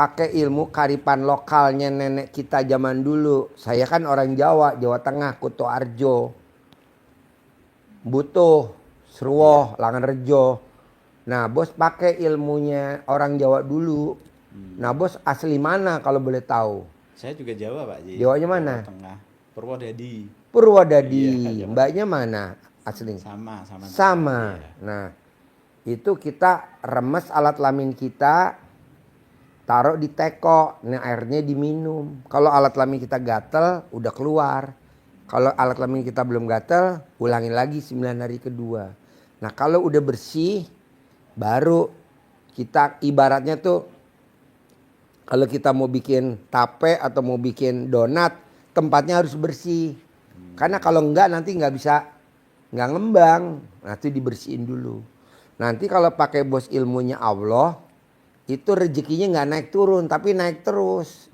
pakai ilmu karipan lokalnya nenek kita zaman dulu. Saya kan orang Jawa, Jawa Tengah, Kutoarjo, Butuh, Sruwoh, Langanrejo. Nah, bos pakai ilmunya orang Jawa dulu. Nah, bos asli mana kalau boleh tahu? Saya juga Jawa, Pak Ji. Jawanya mana? Jawa Tengah. Purwodadi. Purwodadi. Iya, Mbaknya mana asli? Sama. Sama. Iya. Nah, itu kita remes alat kelamin kita, taruh di teko, nah airnya diminum. Kalau alat kelamin kita gatel, udah keluar. Kalau alat kelamin kita belum gatel, ulangin lagi 9 hari kedua. Nah kalau udah bersih, baru kita ibaratnya tuh, kalau kita mau bikin tape atau mau bikin donat, tempatnya harus bersih. Karena kalau enggak nanti nggak ngembang. Nah itu dibersihin dulu. Nanti kalau pakai bos ilmunya Allah, itu rezekinya nggak naik turun, tapi naik terus.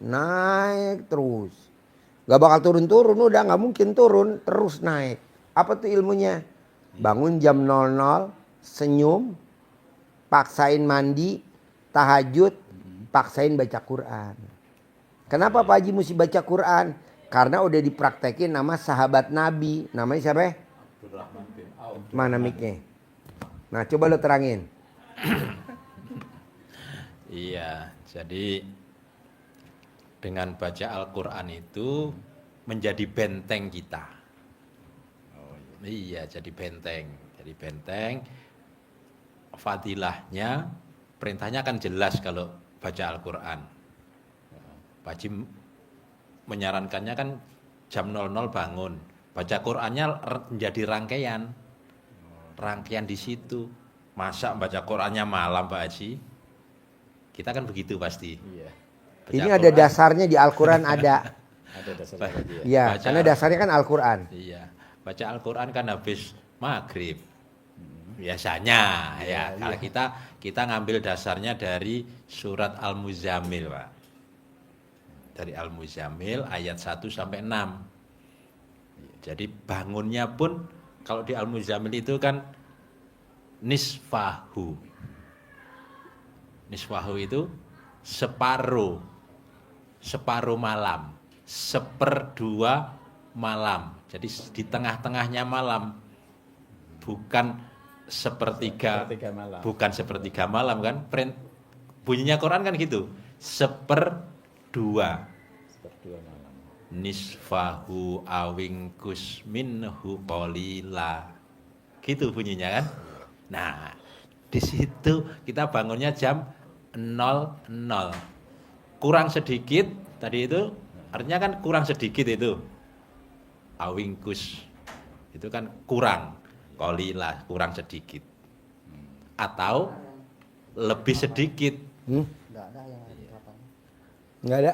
Nggak bakal turun-turun, udah nggak mungkin turun, terus naik. Apa tuh ilmunya? Bangun jam 00, senyum, paksain mandi, tahajud, paksain baca Quran. Kenapa Pak Haji mesti baca Quran? Karena udah dipraktekin nama sahabat Nabi. Namanya siapa? Abdurrahman bin Auf. Mana mic-nya? Nah coba lo terangin. Iya, jadi dengan baca Al-Quran itu menjadi benteng kita. Iya, jadi benteng. Fadilahnya, perintahnya kan jelas kalau baca Al-Quran. Pak Haji menyarankannya kan jam 00 bangun. Baca Qurannya menjadi rangkaian di situ. Masa baca Qurannya malam Pak Haji? Kita kan begitu pasti. Iya. Baca Ini ada Quran. dasarnya di Al-Quran ada. Ada dasarnya Pak Ji ya. Iya, Baca karena dasarnya kan Al-Quran. Iya, baca Al-Quran kan habis maghrib. Biasanya ya. Kalau kita ngambil dasarnya dari surat Al-Muzammil, Pak. Dari Al-Muzammil ayat 1 sampai 6. Jadi bangunnya pun kalau di Al-Muzammil itu kan nisfahu. Nisfahu itu separuh malam, 1/2 malam. Jadi di tengah-tengahnya malam, bukan sepertiga malam. bukan sepertiga malam kan? Bunyinya Quran kan gitu, 1/2. 1/2 malam. Nisfahu awingkus minhu qalila. Gitu bunyinya kan? Nah, di situ kita bangunnya jam 00. Kurang sedikit tadi itu artinya kan kurang sedikit itu. Awingkus itu kan kurang, qalila kurang sedikit. Atau lebih sedikit. Nggak ada.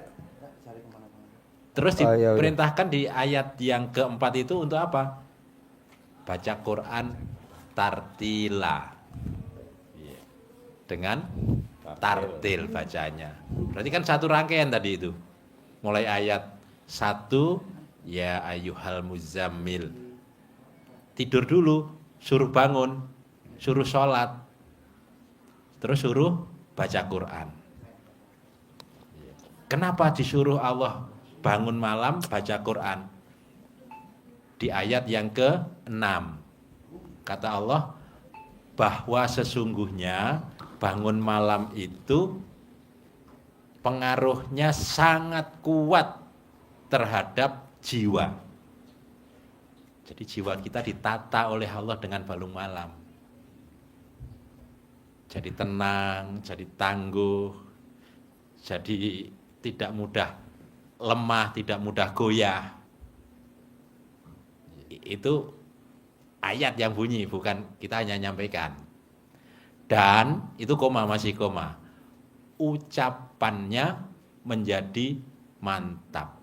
Terus Oh, ya udah. diperintahkan di ayat yang keempat itu untuk apa? Baca Quran tartila. Iya. Dengan tartil bacanya. Berarti kan satu rangkaian tadi itu. Mulai ayat 1, ya ayyuhal muzammil. Tidur dulu, suruh bangun, suruh sholat. Terus suruh baca Quran. Kenapa disuruh Allah bangun malam baca Quran? Di ayat yang ke-6 kata Allah bahwa sesungguhnya bangun malam itu pengaruhnya sangat kuat terhadap jiwa. Jadi jiwa kita ditata oleh Allah dengan bangun malam. Jadi tenang, jadi tangguh, jadi tidak mudah lemah, tidak mudah goyah. Itu ayat yang bunyi, bukan kita hanya nyampaikan. Dan itu koma, masih koma. Ucapannya menjadi mantap.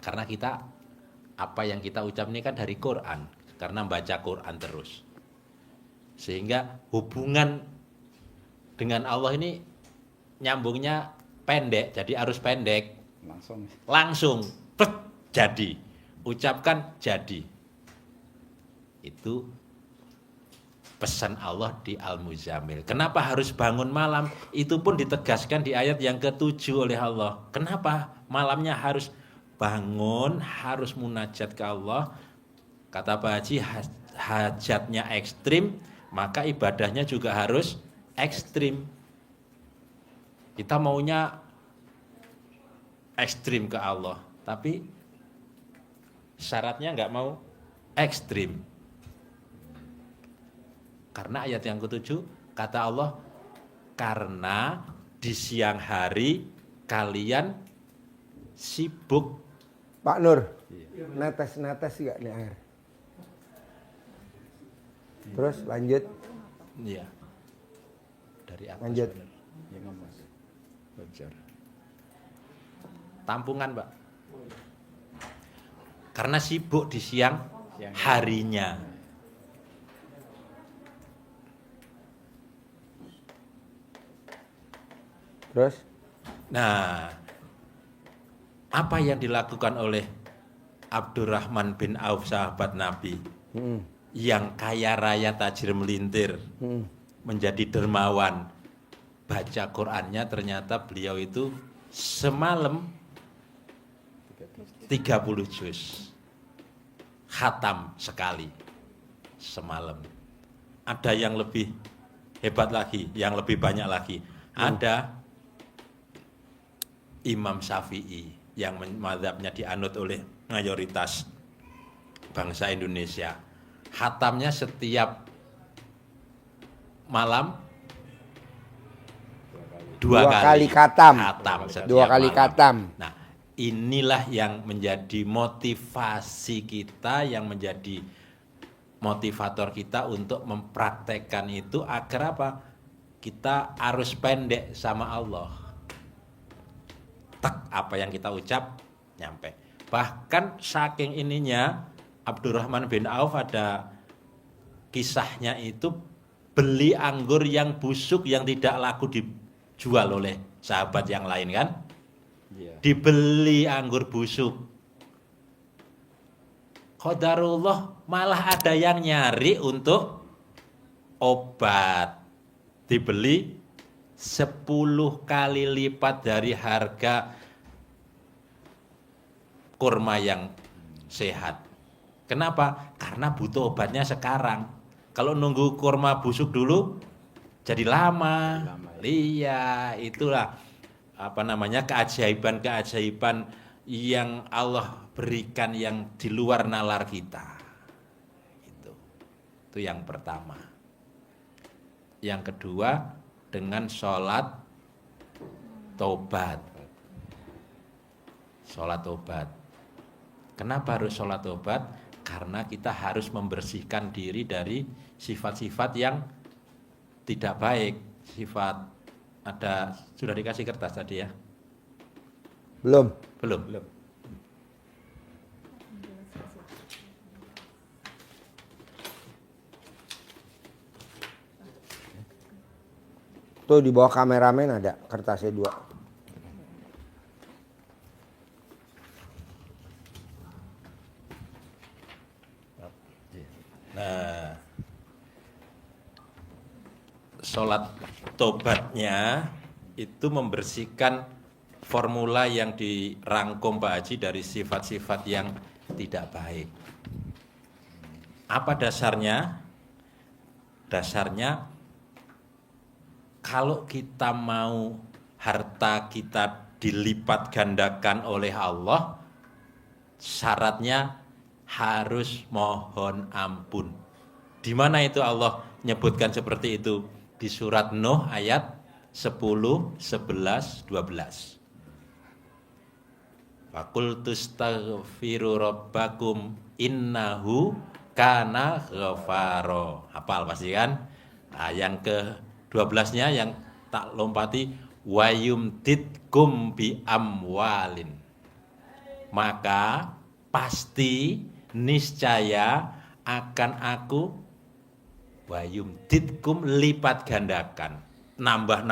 Karena kita, apa yang kita ucap ini kan dari Quran. Karena baca Quran terus. Sehingga hubungan dengan Allah ini nyambungnya pendek, jadi arus pendek. Langsung jadi. Ucapkan jadi. Itu pesan Allah di Al-Muzammil. Kenapa harus bangun malam? Itu pun ditegaskan di ayat yang ke-7 oleh Allah. Kenapa malamnya harus bangun, harus munajat ke Allah? Kata Pak Haji, hajatnya ekstrim, maka ibadahnya juga harus ekstrim. Kita maunya ekstrim ke Allah, tapi syaratnya nggak mau ekstrim. Karena ayat yang ke-7 kata Allah, karena di siang hari kalian sibuk. Pak Nur, netes-netes gak nih air? Terus lanjut. Iya. Dari atas. Lanjut. Bener. Ya Mas. Wajar. Tampungan, Pak. Karena sibuk di siang harinya. Terus? Nah, apa yang dilakukan oleh Abdurrahman bin Auf, sahabat Nabi, yang kaya raya tajir melintir, menjadi dermawan, baca Qur'annya, ternyata beliau itu semalam 30 juz, khatam sekali semalam. Ada yang lebih hebat lagi, yang lebih banyak lagi. Ada Imam Syafi'i yang mazhabnya dianut oleh mayoritas bangsa Indonesia. Khatamnya setiap malam dua kali khatam. setiap Kali malam. khatam. Nah, inilah yang menjadi motivasi kita, yang menjadi motivator kita untuk mempraktekkan itu agar apa? Kita arus pendek sama Allah. Tak, apa yang kita ucap nyampe. Bahkan saking ininya Abdurrahman bin Auf, ada kisahnya itu beli anggur yang busuk yang tidak laku dijual oleh sahabat yang lain kan? Iya. Dibeli anggur busuk. Qadarullah, malah ada yang nyari untuk obat. Dibeli 10 kali lipat dari harga kurma yang sehat. Kenapa? Karena butuh obatnya sekarang. Kalau nunggu kurma busuk dulu jadi lama. Iya, itulah apa namanya, keajaiban-keajaiban yang Allah berikan yang di luar nalar kita. Itu yang pertama. Yang kedua, dengan sholat tobat. Sholat tobat. Kenapa harus sholat tobat? Karena kita harus membersihkan diri dari sifat-sifat yang tidak baik. Sifat, ada, sudah dikasih kertas tadi ya? Belum. Belum. Tuh di bawah kameramen ada kertasnya 2. Nah, sholat tobatnya itu membersihkan formula yang dirangkum Pak Haji dari sifat-sifat yang tidak baik. Apa dasarnya? Dasarnya, kalau kita mau harta kita dilipat gandakan oleh Allah, syaratnya harus mohon ampun. Di mana itu Allah nyebutkan seperti itu? Di surat Nuh ayat 10, 11, 12. Faqul tustaghfiru rabbakum innahu kana ghafaro. Hafal pasti kan? Nah, yang ke-12-nya yang tak lompati, wayumtitkum bi amwalin. Maka pasti niscaya akan aku wayumtitkum, lipat gandakan, nambah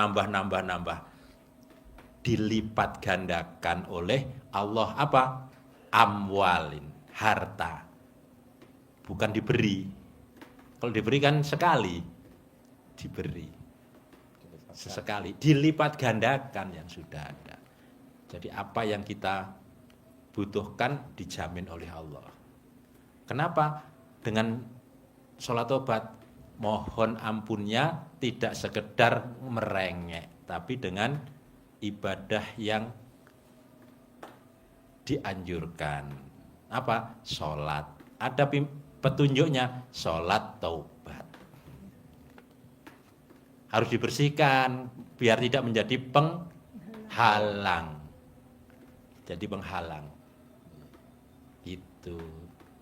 dilipat gandakan oleh Allah apa? Amwalin, harta. Bukan diberi. Kalau diberikan sekali, diberi sesekali, dilipat gandakan yang sudah ada. Jadi apa yang kita butuhkan dijamin oleh Allah. Kenapa? Dengan sholat tobat, mohon ampunnya tidak sekedar merengek, tapi dengan ibadah yang dianjurkan. Apa? Sholat. Ada petunjuknya, sholat taubat. Harus dibersihkan biar tidak menjadi penghalang. Jadi penghalang. Itu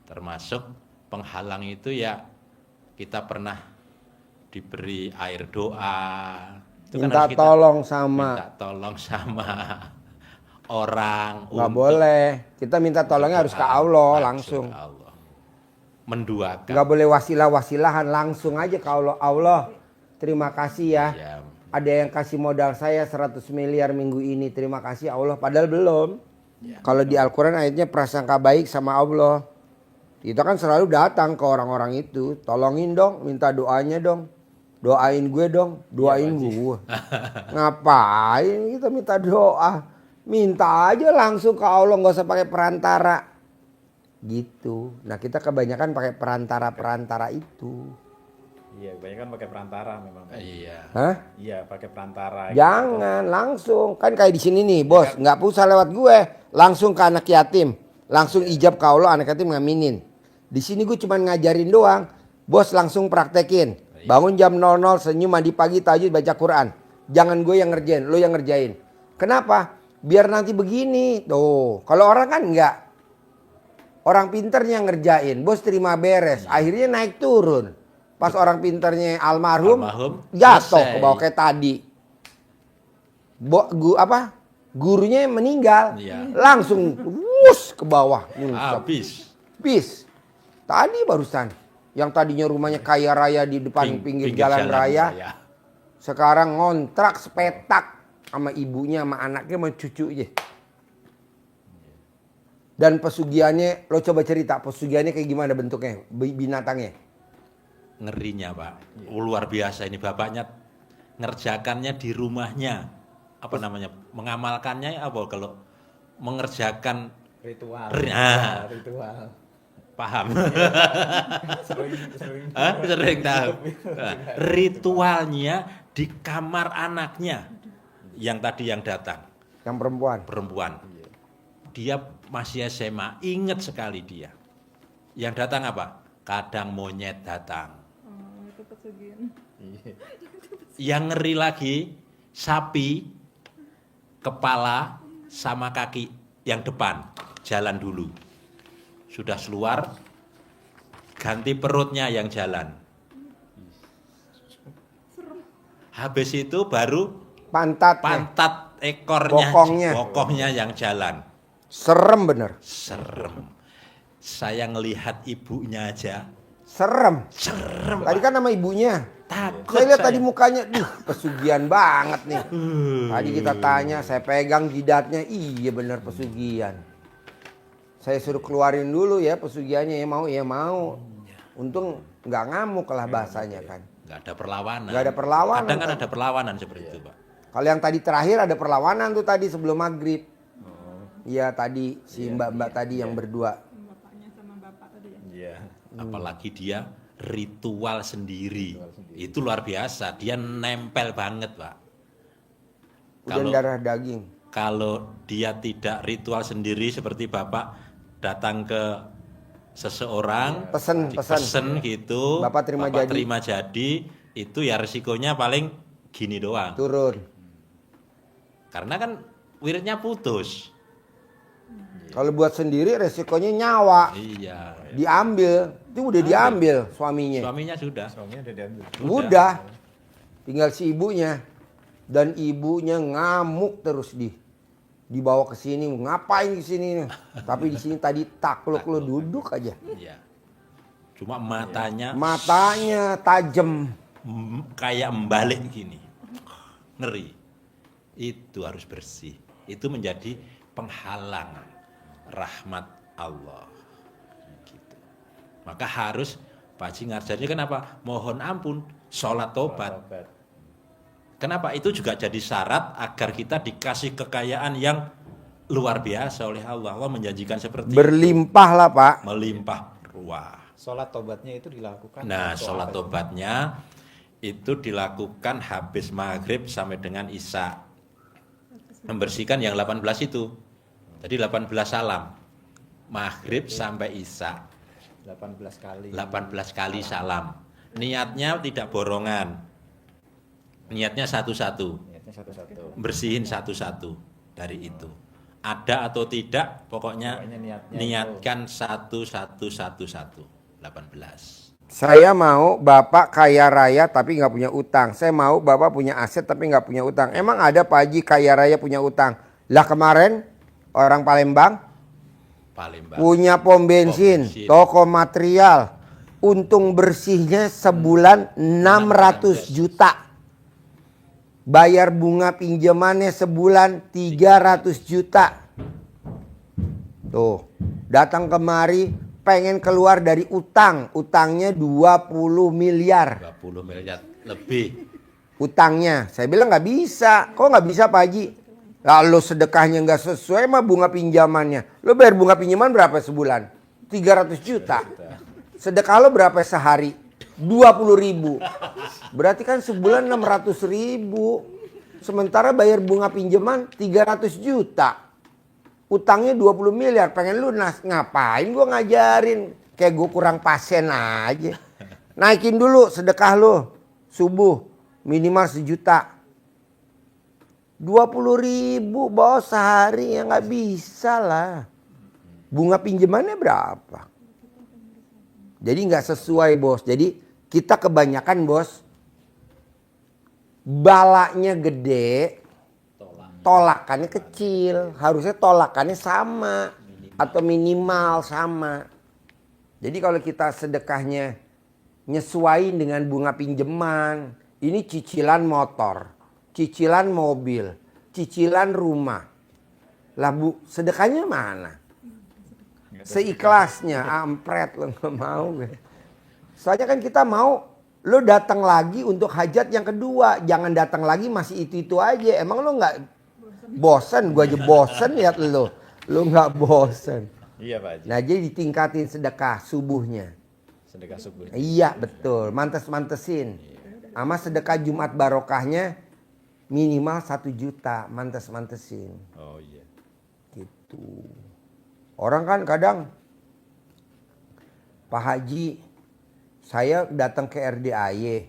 termasuk penghalang itu ya kita pernah diberi air doa. Itu Minta harus kita tolong sama. minta tolong sama orang. Nggak untuk boleh. Kita minta tolongnya harus ke Allah langsung. ke Allah. Menduakan. Nggak boleh wasilah-wasilahan, langsung aja ke Allah. Allah, terima kasih ya. Ya, Ada yang kasih modal saya 100 miliar minggu ini. Terima kasih Allah. Padahal belum. ya. Kalau di Al-Quran ayatnya prasangka baik sama Allah. Kita kan selalu datang ke orang-orang itu. Tolongin dong, minta doanya dong. Doain gue dong, doain gue. Ngapain kita minta doa? Minta aja langsung ke Allah, nggak usah pakai perantara. Gitu. Nah kita kebanyakan pakai perantara-perantara itu. Iya, kebanyakan pakai perantara memang. Iya. Hah? Iya, pakai perantara. Jangan langsung. Kan kayak di sini nih, bos. Nggak usah lewat gue. Langsung ke anak yatim. Langsung ijab ke Allah, anak yatim ngaminin. Di sini gue cuma ngajarin doang. Bos langsung praktekin. Bangun jam 00, senyum, mandi pagi, tahajud, baca Quran. Jangan gue yang ngerjain, lo yang ngerjain. Kenapa? Biar nanti begini. Tuh, kalau orang kan enggak. Orang pinternya ngerjain, bos terima beres. Akhirnya naik turun. Pas orang pinternya almarhum jatuh selesai. ke bawah kayak tadi. Gurunya meninggal. Iya. Langsung wus ke bawah. Habis. Bis. Tadi barusan. Yang tadinya rumahnya kaya raya di depan pinggir jalan raya. Sekarang ngontrak sepetak sama ibunya, sama anaknya, sama cucunya. Dan pesugihannya, lo coba cerita pesugihannya kayak gimana bentuknya, binatangnya? Ngerinya Pak, luar biasa ini bapaknya ngerjakannya di rumahnya. Apa namanya? Mengamalkannya apa kalau mengerjakan Ritual. Nah. Ritual. paham? Sering Hah? Sering tahu. Nah, ritualnya di kamar anaknya yang tadi yang datang, Yang perempuan. perempuan. Dia masih SMA, ingat sekali dia. Yang datang apa? Kadang monyet datang. Itu pesugihan. Yang ngeri lagi, sapi, kepala, sama kaki yang depan, jalan dulu. Sudah keluar, ganti perutnya yang jalan. Habis itu baru Pantatnya. pantat ekornya, Bokongnya. bokongnya yang jalan. Serem bener. Serem. Saya ngelihat ibunya aja, Serem. serem. Tadi kan nama ibunya. Takut Saya lihat saya. tadi mukanya, pesugihan banget nih. Tadi kita tanya, saya pegang jidatnya, iya bener pesugihan. Saya suruh keluarin dulu ya pesugihannya, ya mau. Untung nggak ngamuk lah bahasanya kan. Nggak ada perlawanan. Nggak ada perlawanan. Kadang kan ada perlawanan seperti itu, Pak. Kalau yang tadi terakhir ada perlawanan tuh tadi sebelum maghrib. Iya tadi si mbak-mbak tadi yang berdua. Bapaknya sama bapak tadi ya. Iya. Apalagi dia ritual sendiri. Itu luar biasa. Dia nempel banget, Pak. Udah darah daging. Kalau dia tidak ritual sendiri seperti Bapak datang ke seseorang, Pesen. pesen gitu, Bapak terima jadi. itu ya resikonya paling gini doang. Turun. Karena kan wiridnya putus. Kalau buat sendiri resikonya nyawa. Iya. Diambil. Itu udah diambil suaminya. Suaminya sudah. Suaminya udah diambil. Udah. Tinggal si ibunya. Dan ibunya ngamuk terus dibawa ke sini. Ngapain ke sini? Tapi di sini tadi takluk lo duduk aja. Iya. Cuma matanya Matanya tajam. kayak membalik gini. Ngeri. Itu harus bersih. Itu menjadi penghalang rahmat Allah. Gitu. Maka harus Pak Haji ngarjani kenapa? Mohon ampun, sholat tobat. Kenapa? Itu juga jadi syarat agar kita dikasih kekayaan yang luar biasa oleh Allah. Allah menjanjikan seperti Berlimpah lah Pak. itu. Melimpah ruah. Sholat tobatnya itu dilakukan. Nah, untuk sholat apa sih? tobatnya itu dilakukan habis maghrib sampai dengan isya. Membersihkan yang 18 itu. Jadi 18 salam. Maghrib sampai isya. 18 kali. 18 kali salam. Niatnya tidak borongan. Niatnya satu-satu. Niatnya satu-satu. Bersihin satu-satu dari itu. Ada atau tidak, pokoknya Pokoknya niatnya niatkan satu-satu. 18. Saya mau Bapak kaya raya tapi nggak punya utang. Saya mau Bapak punya aset tapi nggak punya utang. Emang ada Pak Haji kaya raya punya utang? Lah kemarin orang Palembang Palembang. punya pom bensin, toko material. Untung bersihnya sebulan 600 juta. Bayar bunga pinjamannya sebulan 300 juta. Tuh, datang kemari pengen keluar dari utang. Utangnya 20 miliar. 20 miliar lebih. Utangnya. Saya bilang nggak bisa. Kok nggak bisa Pak Haji? Lalu sedekahnya nggak sesuai sama bunga pinjamannya. Lo bayar bunga pinjaman berapa sebulan? 300 juta. Sedekah lo berapa sehari? 20 ribu. Berarti kan sebulan 600 ribu. Sementara bayar bunga pinjaman 300 juta. Utangnya 20 miliar. Pengen lunas. Ngapain gue ngajarin? Kayak gue kurang pasien aja. Naikin dulu sedekah lo. Subuh. Minimal 1 juta. 20 ribu bos sehari ya nggak bisa lah. Bunga pinjamannya berapa? Jadi nggak sesuai bos. Jadi kita kebanyakan bos balaknya gede, tolakannya kecil. Harusnya tolakannya sama atau minimal sama. Jadi kalau kita sedekahnya nyesuaiin dengan bunga pinjaman, ini cicilan motor, cicilan mobil, cicilan rumah. Lah Bu, sedekahnya mana? Seikhlasnya, ampret lo nggak mau. Soalnya kan kita mau lo datang lagi untuk hajat yang kedua. Jangan datang lagi masih itu-itu aja. Emang lo nggak bosen? Gue aja bosen lihat lo. Lo nggak bosen. Iya Pak Haji. Nah jadi ditingkatin sedekah subuhnya. Sedekah subuh. Iya betul, mantes-mantesin. Sama sedekah Jumat barokahnya minimal 1 juta, mantes-mantesin. Oh iya. Gitu. Orang kan kadang, Pak Haji, saya datang ke RDAY.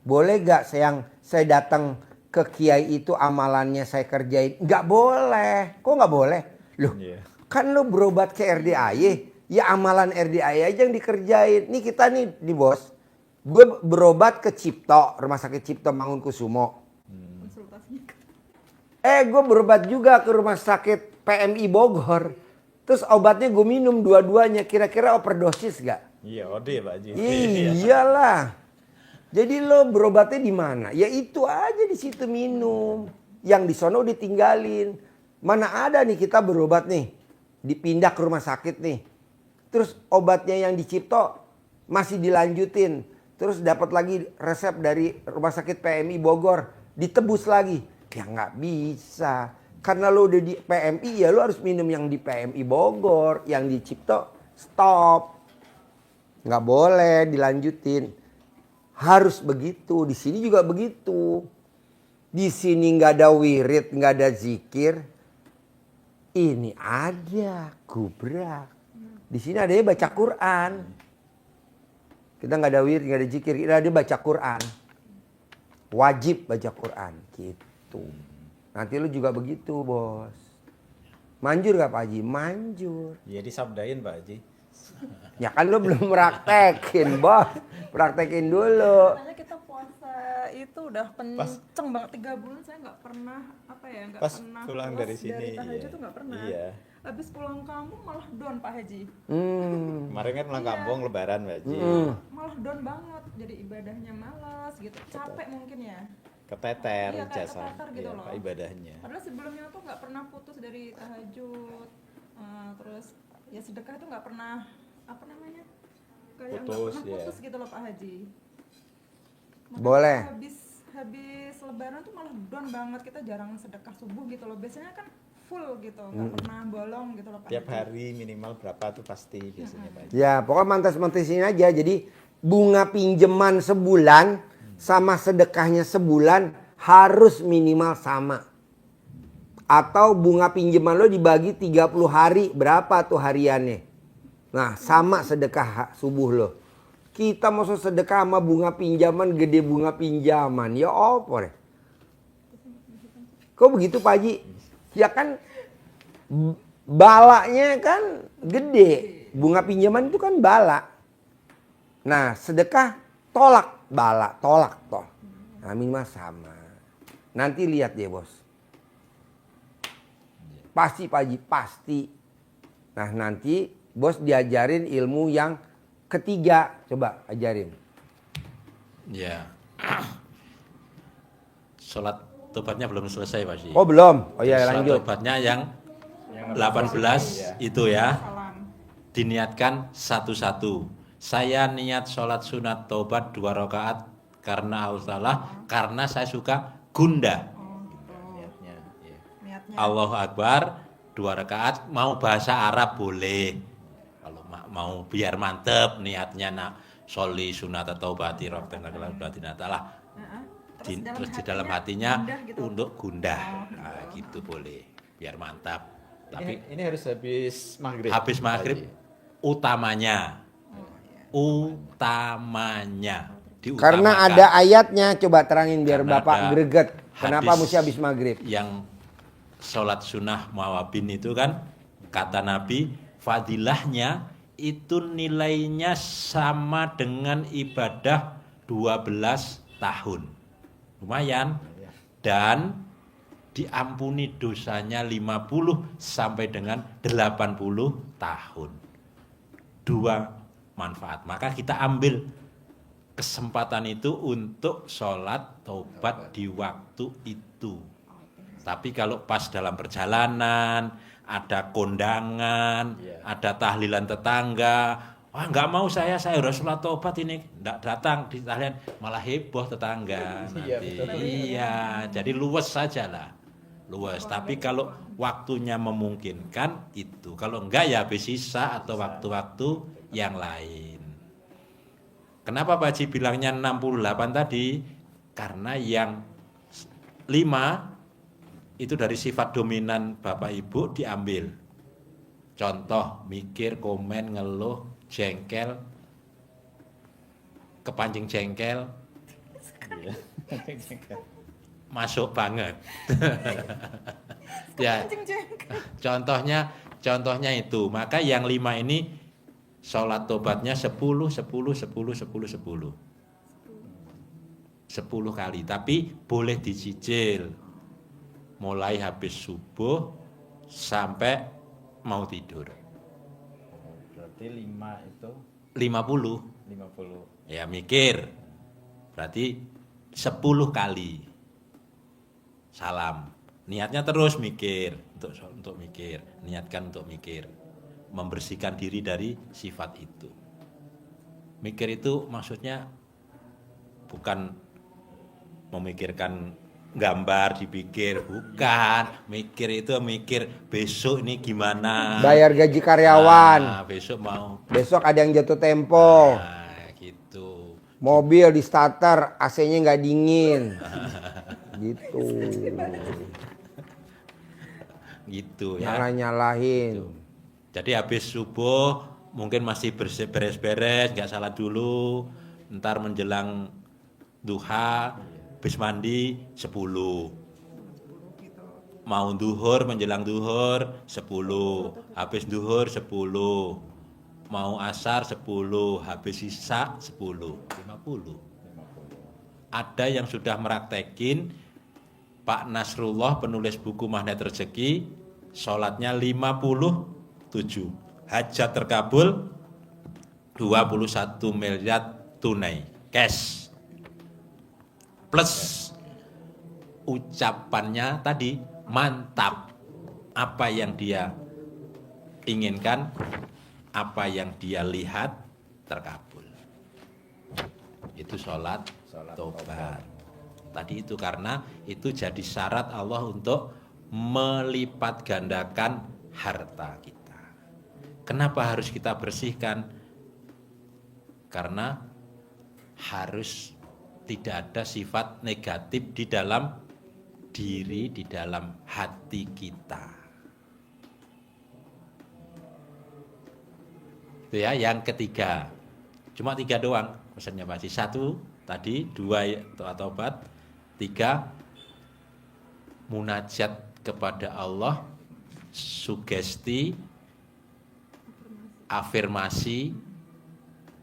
Boleh gak saya datang ke kiai itu amalannya saya kerjain? Gak boleh. Kok gak boleh? Loh, Iya. kan lo berobat ke RDAY. Ya amalan RDAY aja yang dikerjain. Nih kita nih bos. Gue berobat ke Cipto, Rumah Sakit Cipto Mangunkusumo. Konsultasinya. Gue berobat juga ke Rumah Sakit PMI Bogor. Terus obatnya gue minum dua-duanya. Kira-kira overdosis gak? Iya, ode Pak Haji. Iyalah. Jadi lo berobatnya di mana? Ya itu aja di situ minum. Yang di sono ditinggalin. Mana ada nih kita berobat nih. Dipindah ke rumah sakit nih. Terus obatnya yang dicipto masih dilanjutin. Terus dapat lagi resep dari Rumah Sakit PMI Bogor. Ditebus lagi. Ya nggak bisa. Karena lo udah di PMI ya lo harus minum yang di PMI Bogor. Yang dicipto stop. Nggak boleh dilanjutin. Harus begitu. Di sini juga begitu. Di sini nggak ada wirid, nggak ada zikir. Ini ada gubrak. Di sini adanya baca Quran. Kita nggak ada wirid, nggak ada zikir. Kita ada baca Quran. Wajib baca Quran. Gitu. Nanti lu juga begitu bos. Manjur gak Pak Haji? Manjur. Iya disabdain Pak Haji. Ya kan lu belum praktekin bos. Praktekin dulu. Makanya kita puasa itu udah kenceng banget 3 bulan saya nggak pernah apa ya nggak Pas pernah pulang puas dari sini, dari tahajud iya. tuh nggak pernah. Iya. Habis pulang kampung malah down Pak Haji. Kemarin kan pulang kampung lebaran Pak Haji. Malah down banget. Jadi ibadahnya malas gitu. Capek mungkin ya. Keteter Iya, kayak jasa. keteter gitu Iya, loh. Pak, ibadahnya. Padahal sebelumnya tuh nggak pernah putus dari tahajud. Terus ya sedekah itu nggak pernah apa namanya kayak nggak Putus, pernah ya. putus gitu loh Pak Haji. Makanya Boleh. habis lebaran tuh malah down banget, kita jarang sedekah subuh gitu loh. Biasanya kan full gitu, nggak pernah bolong gitu loh Pak Tiap Haji. hari minimal berapa tuh pasti biasanya Pak Haji. Ya, pokoknya mantas-mantasin aja. Jadi bunga pinjaman sebulan sama sedekahnya sebulan harus minimal sama. Atau bunga pinjaman lo dibagi 30 hari, berapa tuh hariannya? Nah, sama sedekah subuh lo. Kita mau sedekah sama bunga pinjaman, gede bunga pinjaman. Ya apa deh? Kok begitu Pak Haji? Ya kan balanya kan gede. Bunga pinjaman itu kan bala. Nah, sedekah tolak bala, tolak toh. Nah, minimal sama. Nanti lihat deh, Bos. Pasti Pak Haji, pasti. Nah, nanti Bos diajarin ilmu yang ketiga. Coba ajarin. Ya. Sholat tobatnya belum selesai Pak Haji. Oh, belum? Oh ya, Sholat lanjut. tobatnya yang Yang 18 itu ya. Salam. Diniatkan satu-satu. Saya niat sholat sunat tobat 2 rakaat karena Allah, karena saya suka gundah. Oh gitu. Niatnya. Iya. Niatnya. Allahu Akbar 2 rakaat, mau bahasa Arab boleh. Kalau mau biar mantep niatnya nak soli sunat atau bati robbana ta'ala. Heeh. Terus di dalam hatinya gundah gitu. untuk gundah. Oh, gitu. Nah, gitu boleh. Biar mantap. Tapi Ini harus habis maghrib. habis Pak maghrib Haji. utamanya. Oh, iya. Utamanya. Karena Diutamakan. ada ayatnya, coba terangin biar Karena Bapak ada greget. Kenapa hadis mesti habis maghrib? Yang sholat sunnah mawabin itu kan kata Nabi fadilahnya itu nilainya sama dengan ibadah 12 tahun. Lumayan. Dan diampuni dosanya 50 sampai dengan 80 tahun. 2 manfaat. Maka kita ambil kesempatan itu untuk sholat taubat di waktu itu. Tapi kalau pas dalam perjalanan, ada kondangan, Iya. ada tahlilan tetangga, wah nggak mau saya harus sholat taubat ini, nggak datang di tahlilan, malah heboh tetangga Iya, nanti. betul. Iya, jadi luwes saja lah, luwes. Tapi kalau waktunya memungkinkan itu, kalau enggak ya habis sisa atau waktu-waktu yang lain. Kenapa Pak Haji bilangnya 68 tadi? Karena yang 5 itu dari sifat dominan Bapak Ibu diambil. Contoh, mikir, komen, ngeluh, jengkel, kepancing jengkel, Iya. masuk banget. Ya, Kepancing jengkel. contohnya itu. Maka yang 5 ini sholat tobatnya 10 kali, tapi boleh dicicil mulai habis subuh sampai mau tidur. Berarti 5 itu 50 50. ya mikir, berarti 10 kali salam. Niatnya terus mikir, untuk mikir, niatkan untuk mikir, membersihkan diri dari sifat itu. Mikir itu maksudnya bukan memikirkan gambar dipikir, bukan. Mikir itu mikir besok ini gimana. Bayar gaji karyawan. Nah, besok mau. Besok ada yang jatuh tempo. Nah, gitu. Mobil di starter, AC-nya nggak dingin. Gitu. Gitu ya. Nyalah-nyalahin. Jadi habis subuh mungkin masih beres-beres, nggak salah dulu. Ntar menjelang duha, habis mandi 10. Mau duhur, menjelang duhur 10. Habis duhur 10. Mau asar 10. Habis isya 10. 50. Ada yang sudah meraktekin, Pak Nasrullah penulis buku Magnet Rezeki, sholatnya 57. Hajat terkabul 21 miliar tunai cash. Plus ucapannya tadi mantap. Apa yang dia inginkan, apa yang dia lihat, terkabul. Itu sholat tobat. Tadi itu karena itu jadi syarat Allah untuk melipat gandakan harta kita. Kenapa harus kita bersihkan? Karena harus tidak ada sifat negatif di dalam diri, di dalam hati kita. Itu ya, yang ketiga. Cuma 3 doang pesannya Pak Haji. 1 tadi, 2 doa taubat, 3 munajat kepada Allah, sugesti, afirmasi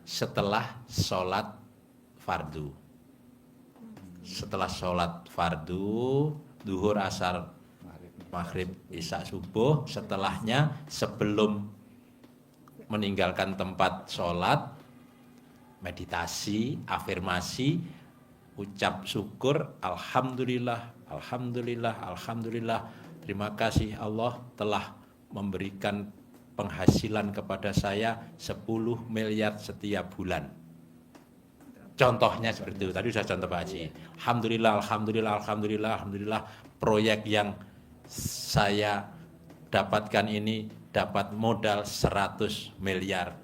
setelah sholat fardu. Setelah sholat fardu, duhur, asar, maghrib, isya, subuh, setelahnya sebelum meninggalkan tempat sholat, meditasi, afirmasi, ucap syukur, alhamdulillah, alhamdulillah, alhamdulillah. Terima kasih Allah telah memberikan penghasilan kepada saya 10 miliar setiap bulan. Contohnya seperti itu. Tadi sudah contoh Pak Haji. Alhamdulillah, alhamdulillah, alhamdulillah, alhamdulillah. Proyek yang saya dapatkan ini dapat modal 100 miliar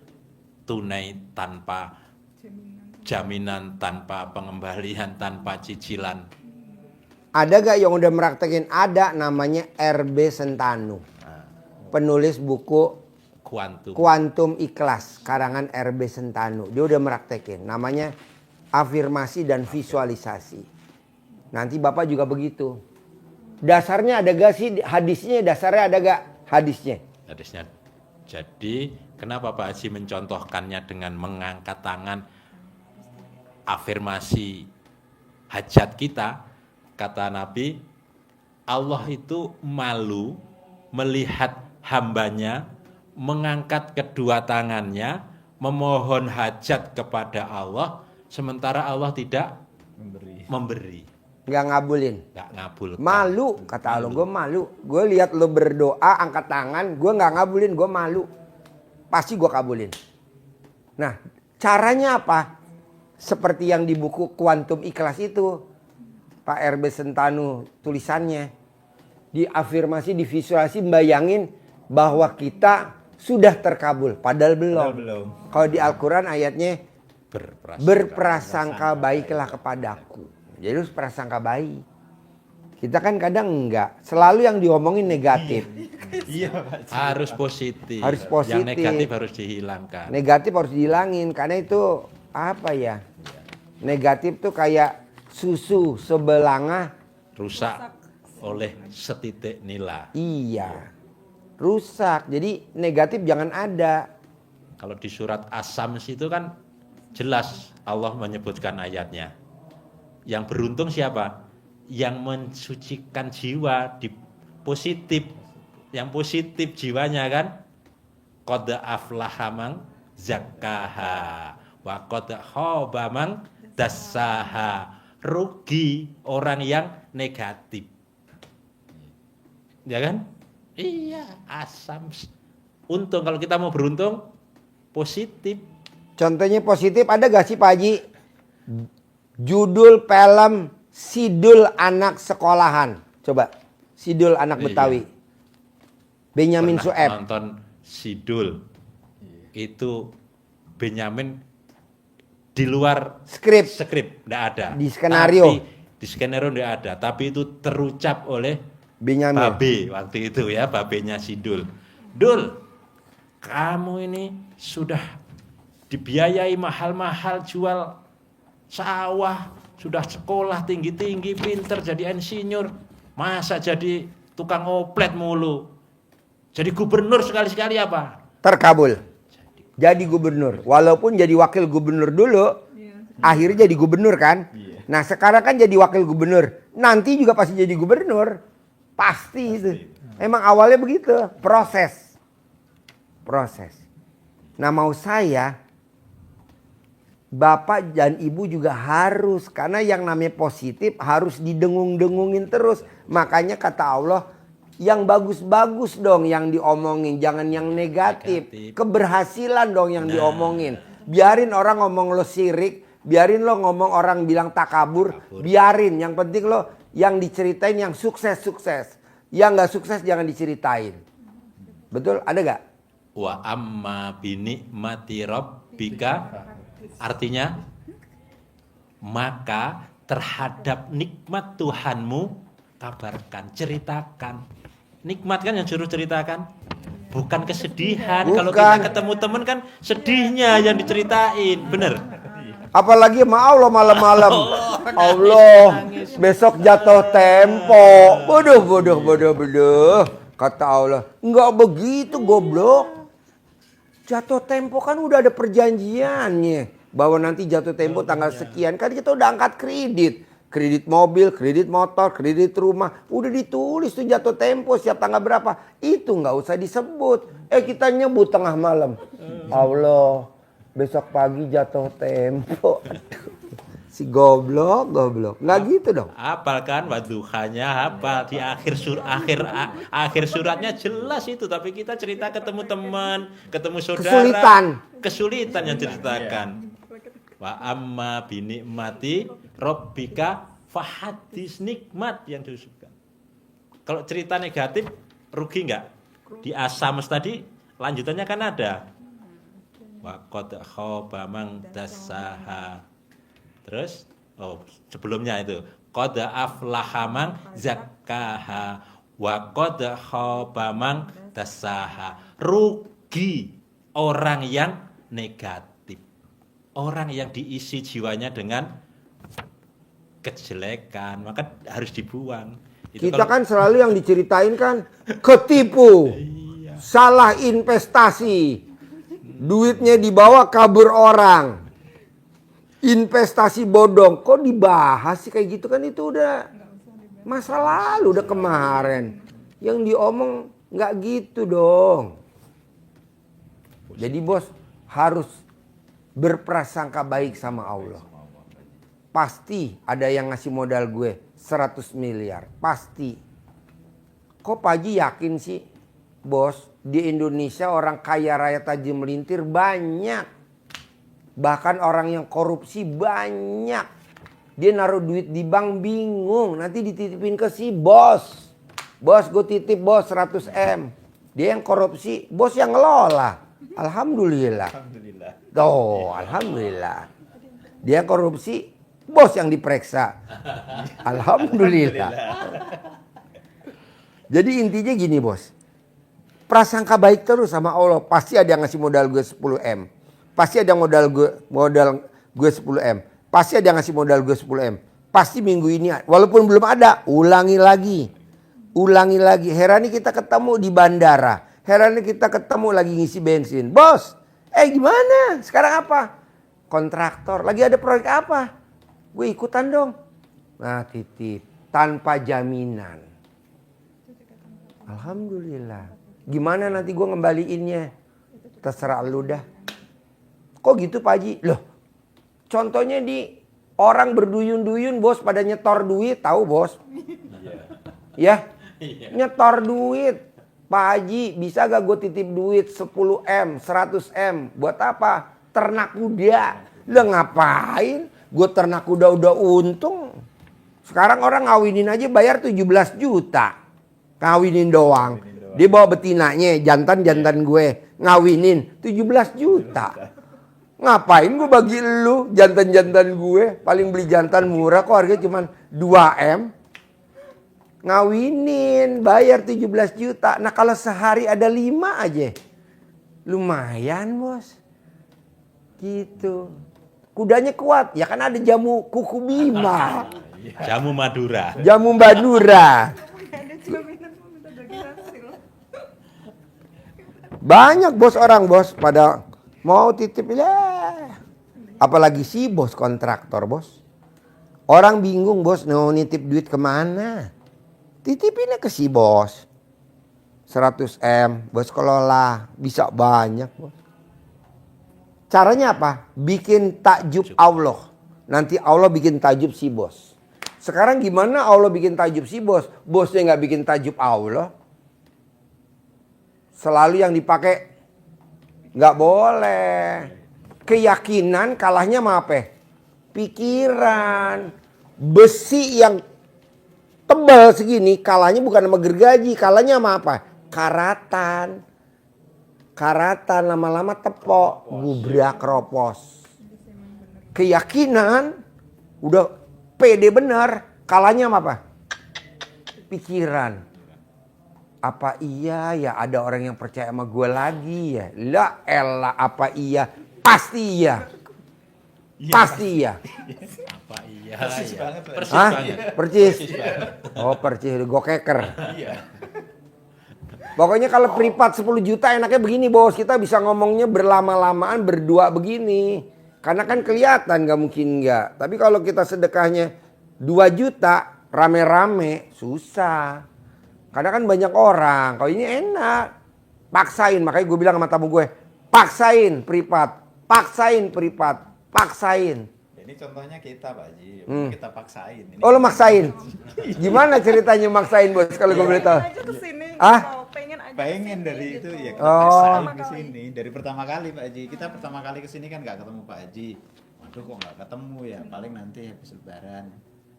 tunai tanpa jaminan, tanpa pengembalian, tanpa cicilan. Ada gak yang udah meraktekin? Ada, namanya RB Sentanu. Penulis buku Kuantum Ikhlas, karangan RB Sentanu. Dia udah meraktekin. Namanya afirmasi dan visualisasi. Nanti Bapak juga begitu. Dasarnya ada gak sih hadisnya? Dasarnya ada gak hadisnya? Hadisnya. Jadi kenapa Pak Haji mencontohkannya dengan mengangkat tangan, afirmasi hajat kita? Kata Nabi, Allah itu malu melihat hambanya mengangkat kedua tangannya memohon hajat kepada Allah, sementara Allah tidak memberi. Nggak ngabulin. Nggak ngabulkan. Malu, kata Allah, gue malu. Gue lihat lo berdoa, angkat tangan, gue nggak ngabulin, gue malu. Pasti gue kabulin. Nah, caranya apa? Seperti yang di buku Kuantum Ikhlas itu, Pak RB Sentanu tulisannya. Di afirmasi, di visualisasi, bayangin bahwa kita sudah terkabul. Padahal belum. Kalau di Al-Quran ayatnya, berprasangka baiklah kepadaku. Jadi harus prasangka baik. Kita kan kadang enggak. Selalu yang diomongin negatif. Iya, Pak. Harus positif. Harus positif. Yang negatif harus dihilangkan. Negatif harus dihilangin. Karena itu apa ya? Negatif tuh kayak susu sebelanga Rusak oleh setitik nila. iya. Rusak. Jadi negatif jangan ada. Kalau di surat As-Sams itu kan jelas Allah menyebutkan ayatnya. Yang beruntung siapa? Yang mensucikan jiwa di positif. Yang positif jiwanya kan. Qad aflaha man zakkaha wa qad khaba man dassaha. Rugi orang yang negatif. Ya kan? Iya, As-Sams. Untung kalau kita mau beruntung positif. Contohnya positif ada gak sih Pak Haji? Judul film Sidul Anak Sekolahan. Coba. Sidul Anak Betawi. Benyamin Pernah Sueb. nonton Sidul. Itu Benyamin di luar Skrip. enggak ada. Di skenario. Tapi, di skenario enggak ada, tapi itu terucap oleh Benyamin. Babe waktu itu ya, babenya Sidul. Dul, kamu ini sudah dibiayai mahal-mahal jual sawah, sudah sekolah tinggi-tinggi, pinter jadi insinyur, masa jadi tukang oplet mulu? Jadi gubernur sekali-sekali apa? Terkabul. Jadi gubernur. Walaupun jadi wakil gubernur dulu, akhirnya jadi gubernur kan? Nah sekarang kan jadi wakil gubernur. Nanti juga pasti jadi gubernur. Pasti itu. Emang awalnya begitu. Proses. Nah mau saya, Bapak dan Ibu juga harus. Karena yang namanya positif harus didengung-dengungin terus. Makanya kata Allah, yang bagus-bagus dong yang diomongin. Jangan yang negatif. Keberhasilan dong yang diomongin. Biarin orang ngomong lo sirik, biarin lo ngomong orang bilang takabur, biarin. Yang penting lo yang diceritain yang sukses-sukses. Yang nggak sukses jangan diceritain. Betul? Ada gak? Wa amma binikmati rabbika, artinya maka terhadap nikmat Tuhanmu kabarkan, ceritakan. Nikmat kan yang suruh ceritakan, bukan kesedihan. Bukan. Kalau kita ketemu teman kan sedihnya yang diceritain, bener. Apalagi sama Allah malam-malam. Allah, besok jatuh tempo. Bodoh. Kata Allah, enggak begitu goblok. Jatuh tempo kan udah ada perjanjiannya. Bahwa nanti jatuh tempo tanggal sekian. Kan kita udah angkat kredit. Kredit mobil, kredit motor, kredit rumah. Udah ditulis tuh jatuh tempo siap tanggal berapa. Itu nggak usah disebut. Kita nyebut tengah malam. Allah, besok pagi jatuh tempo. Si goblok. Nggak gitu dong. Hafal kan waduhanya, hafal di akhir suratnya jelas itu, tapi kita cerita ketemu teman, ketemu saudara, kesulitan yang ceritakan. Wa amma binikmati rabbika fahadis, nikmat yang disukai. Kalau cerita negatif rugi nggak? Di As-Sams tadi lanjutannya kan ada. Wa qad khaba man dassaha. Terus sebelumnya itu qad aflaha man zakkaha wa qad khaba man dassaha. Rugi orang yang negatif. Orang yang diisi jiwanya dengan kejelekan, maka harus dibuang. Itu kita kan selalu yang diceritain kan ketipu, salah investasi, duitnya dibawa kabur orang, investasi bodong. Kok dibahas sih kayak gitu kan? Itu udah masa lalu, udah kemarin. Yang diomong nggak gitu dong. Jadi bos harus berprasangka baik sama Allah. Pasti ada yang ngasih modal gue 100 miliar. Pasti. Kok Pak Haji yakin sih? Bos, di Indonesia orang kaya raya tajam melintir banyak. Bahkan orang yang korupsi banyak. Dia naruh duit di bank bingung. Nanti dititipin ke si bos. Bos, gue titip bos 100 M. Dia yang korupsi, bos yang ngelola. Alhamdulillah. Alhamdulillah. Dia korupsi, bos yang diperiksa. Alhamdulillah. Jadi intinya gini bos. Prasangka baik terus sama Allah. Pasti ada yang ngasih modal gue 10 M. Pasti ada modal gue 10 M. Pasti ada yang ngasih modal gue 10 M. Pasti minggu ini, walaupun belum ada, ulangi lagi. Herani kita ketemu di bandara. Herani kita ketemu lagi ngisi bensin. Bos, gimana? Sekarang apa? Kontraktor. Lagi ada proyek apa? Gue ikutan dong. Nah titip. Tanpa jaminan. Alhamdulillah. Gimana nanti gue ngembaliinnya? Terserah lu dah. Kok gitu Pak Haji? Loh, contohnya di orang berduyun-duyun bos pada nyetor duit. Tahu bos? Ya, nyetor duit. Pak Haji, bisa gak gue titip duit 10 M, 100 M? Buat apa? Ternak kuda. Lah ngapain? Gue ternak kuda udah untung. Sekarang orang ngawinin aja bayar 17 juta. Ngawinin doang. Dia bawa betinanya, jantan gue. Ngawinin 17 juta. Ngapain gue bagi lu jantan-jantan gue? Paling beli jantan murah kok harganya cuma 2 M. Ngawinin, bayar 17 juta. Nah kalau sehari ada 5 aja. Lumayan bos. Gitu. Kudanya kuat. Ya kan ada jamu kuku bima. jamu Madura. Jamu Madura. Banyak bos orang bos pada mau titip ya. Apalagi si bos kontraktor bos. Orang bingung bos mau nitip duit kemana. Titipinnya ke si bos. 100 M, bos kelola. Bisa banyak bos. Caranya apa? Bikin takjub Allah. Nanti Allah bikin takjub si bos. Sekarang gimana Allah bikin takjub si bos? Bosnya nggak bikin takjub Allah. Selalu yang dipakai nggak boleh. Keyakinan kalahnya sama apa? Pikiran. Besi yang tebal segini kalahnya bukan sama gergaji, kalahnya sama apa? Karatan. Karatan lama-lama tepok, gubrak ropos. Keyakinan udah pede bener, kalahnya sama apa? Pikiran. Apa iya ya ada orang yang percaya sama gue lagi ya? La elah apa iya? Pasti iya. Pasti iya. Apa iya? Persis ya. banget, Pak. Persis Hah? banget. Percis. Persis banget. Oh percis, gue keker. Iya. Pokoknya kalau privat 10 juta enaknya begini bos. Kita bisa ngomongnya berlama-lamaan berdua begini. Karena kan kelihatan gak mungkin enggak. Tapi kalau kita sedekahnya 2 juta rame-rame susah. Karena kan banyak orang. Kalau ini enak. Paksain. Makanya gue bilang sama tamu gue. Paksain privat. Paksain privat. Paksain. Ini contohnya kita Pak Haji, kita paksain. Ini Oh lo maksain? Gimana ceritanya maksain bos kalau gue boleh tahu? aja kesini Ah? gitu. Pengen aja pengen kesini, dari gitu. itu ya kita Oh. paksain ke sini dari pertama kali Pak Haji. Kita pertama kali ke sini kan nggak ketemu Pak Haji. Waduh kok nggak ketemu ya? Paling nanti habis lebaran.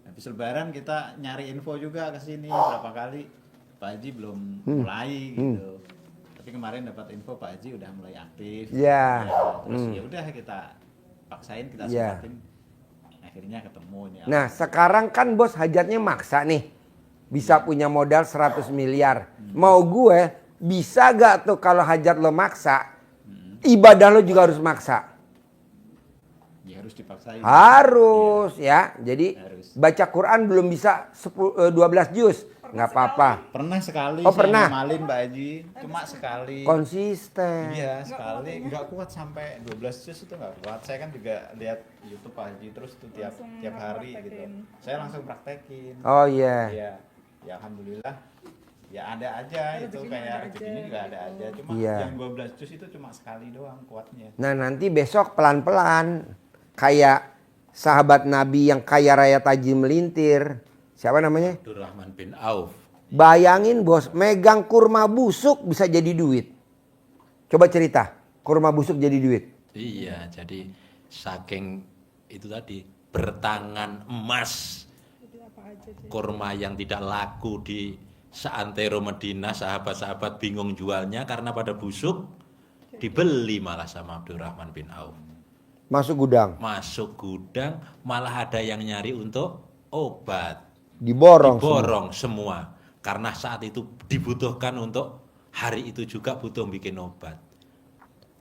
Habis lebaran kita nyari info juga ke sini berapa kali Pak Haji belum mulai gitu. Tapi kemarin dapat info Pak Haji udah mulai aktif. Ya. Terus ya udah kita paksain, kita Ya. sempatin. Akhirnya ketemu nih. Nah sekarang kan bos hajatnya maksa nih. Bisa punya modal 100 miliar. Mau gue bisa gak tuh kalau hajat lo maksa. Ibadah lo juga harus maksa. Ya harus dipaksain. Harus ya. Jadi Harus. baca Quran belum bisa 12 juz. Nggak apa-apa. Pernah sekali Oh, saya pernah? ngamalin Pak Haji, cuma sekali. Konsisten. Iya, sekali nggak kuat sampai 12 juz itu nggak kuat. Saya kan juga lihat YouTube Pak Haji terus tuh tiap Langsung hari gitu. praktekin. Saya langsung praktekin. Oh iya. Iya. Ya alhamdulillah. Ya ada aja itu Rezekinya kayak ada rezeki aja ini juga ada gitu. aja. Cuma Iya. yang 12 juz itu cuma sekali doang kuatnya. Nah nanti besok pelan-pelan. Kayak sahabat Nabi yang kaya raya tajam melintir. Siapa namanya? Abdurrahman bin Auf. Bayangin bos, megang kurma busuk bisa jadi duit. Coba cerita, kurma busuk jadi duit. Iya, jadi saking itu tadi bertangan emas Jadi apa aja sih. kurma yang tidak laku di seantero Medina, sahabat-sahabat bingung jualnya karena pada busuk, dibeli malah sama Abdurrahman bin Auf. Masuk gudang, Masuk gudang malah ada yang nyari untuk obat. diborong. Diborong semua. Karena saat itu dibutuhkan untuk hari itu juga butuh bikin obat.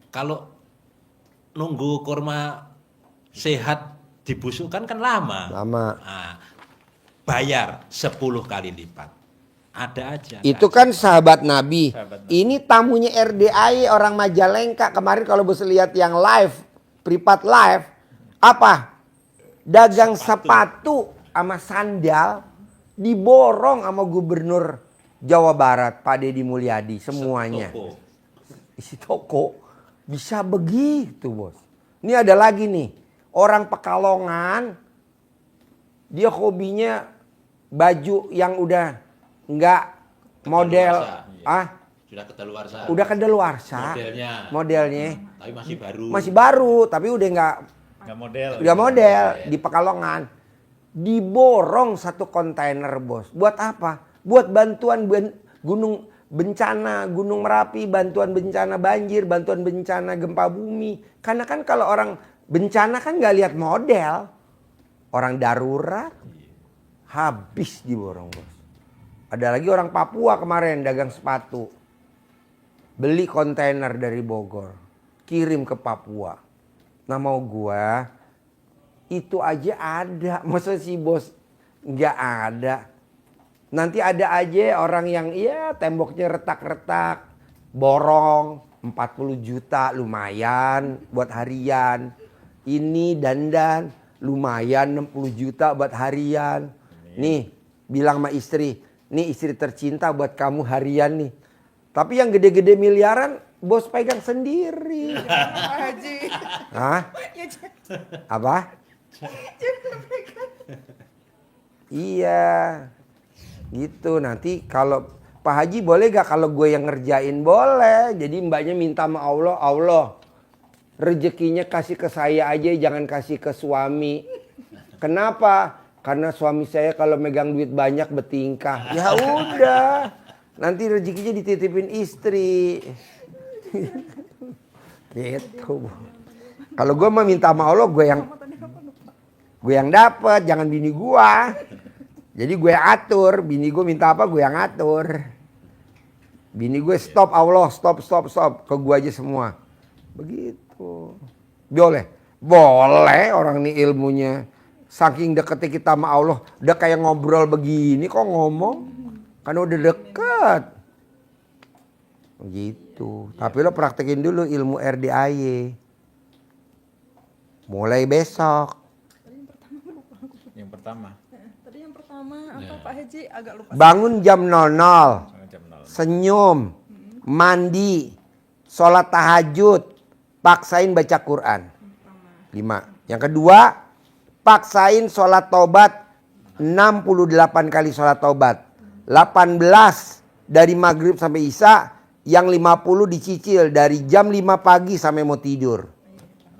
Kalau nunggu kurma sehat dibusukkan kan lama. Lama. Nah, bayar 10 kali lipat. Ada aja. Itu kan sahabat Nabi. Sahabat Nabi. Ini tamunya RDI orang Majalengka. Kemarin kalau bos lihat yang live, privat live, apa? Dagang sepatu sama sandal diborong sama gubernur Jawa Barat, Pak Deddy Mulyadi, semuanya. Toko. Isi toko bisa begitu bos. Ini ada lagi nih, orang Pekalongan, dia hobinya baju yang udah nggak model, Kedaluarsa, Sudah kedaluarsa. udah kedaluarsa Modelnya. modelnya, Tapi masih baru. masih baru tapi udah Nggak model. nggak model di Pekalongan. Diborong satu kontainer bos. Buat apa? Buat bantuan gunung bencana, Gunung Merapi, bantuan bencana banjir, bantuan bencana gempa bumi. Karena kan kalau orang bencana kan nggak lihat model. Orang darurat habis diborong bos. Ada lagi orang Papua kemarin dagang sepatu. Beli kontainer dari Bogor. Kirim ke Papua. Nah mau gua itu aja ada. Masa sih bos nggak ada. Nanti ada aja orang yang ya temboknya retak-retak. Borong 40 juta lumayan buat harian. Ini dandan lumayan 60 juta buat harian. Nih bilang sama istri. Nih istri tercinta buat kamu harian nih. Tapi yang gede-gede miliaran bos pegang sendiri. Pak Haji. Hah? Ya, Apa? Iya, gitu. Nanti kalau Pak Haji boleh gak kalau gue yang ngerjain boleh. Jadi mbaknya minta sama Allah, Allah rezekinya kasih ke saya aja, jangan kasih ke suami. Kenapa? Karena suami saya kalau megang duit banyak bertingkah. Ya udah, nanti rezekinya dititipin istri. Gitu. Kalau gue mah minta sama Allah, gue yang dapat, jangan bini gue. Jadi gue atur, bini gue minta apa gue yang atur. Bini gue stop Allah, stop, ke gue aja semua. Begitu. Boleh orang nih ilmunya. Saking deketnya kita sama Allah, udah kayak ngobrol begini kok ngomong. Karena udah deket. Gitu. Tapi lo praktekin dulu ilmu RDAY. Mulai besok. Yang pertama. Tadi yang pertama apa Pak Haji agak lupa. Bangun jam 00. Jam 0. Senyum. Mandi. Sholat tahajud. Paksain baca Quran. 5. Yang kedua, paksain sholat taubat 68 kali sholat taubat. 18 dari maghrib sampai isya, yang 50 dicicil dari jam 5 pagi sampai mau tidur.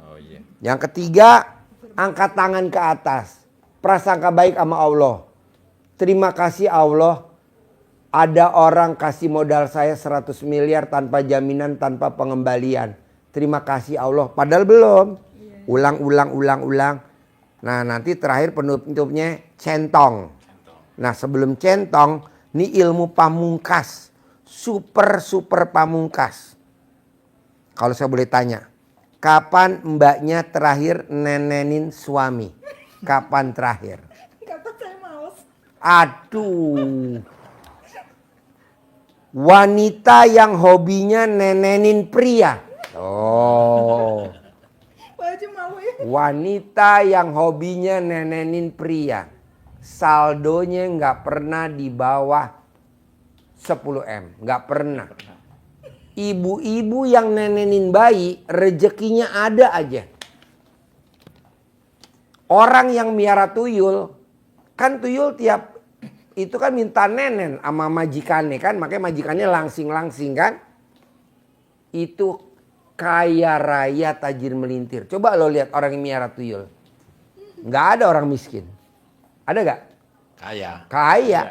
Oh iya. Yang ketiga, angkat tangan ke atas. Prasangka baik sama Allah. Terima kasih Allah, ada orang kasih modal saya 100 miliar tanpa jaminan, tanpa pengembalian. Terima kasih Allah. Padahal belum. Ulang. Nah nanti terakhir penutupnya centong. Nah sebelum centong, ini ilmu pamungkas. Super pamungkas. Kalau saya boleh tanya, kapan mbaknya terakhir nenenin suami? Kapan terakhir? Kata saya males. Aduh. Wanita yang hobinya nenenin pria. Oh. Pak Haji malu ya. Wanita yang hobinya nenenin pria. Saldonya nggak pernah di bawah 10M. Nggak pernah. Ibu-ibu yang nenenin bayi, rezekinya ada aja. Orang yang miara tuyul, kan tuyul tiap itu kan minta nenen sama majikannya kan, makanya majikannya langsing kan. Itu kaya raya tajir melintir. Coba lo lihat orang yang miara tuyul. Nggak ada orang miskin. Ada nggak? Kaya.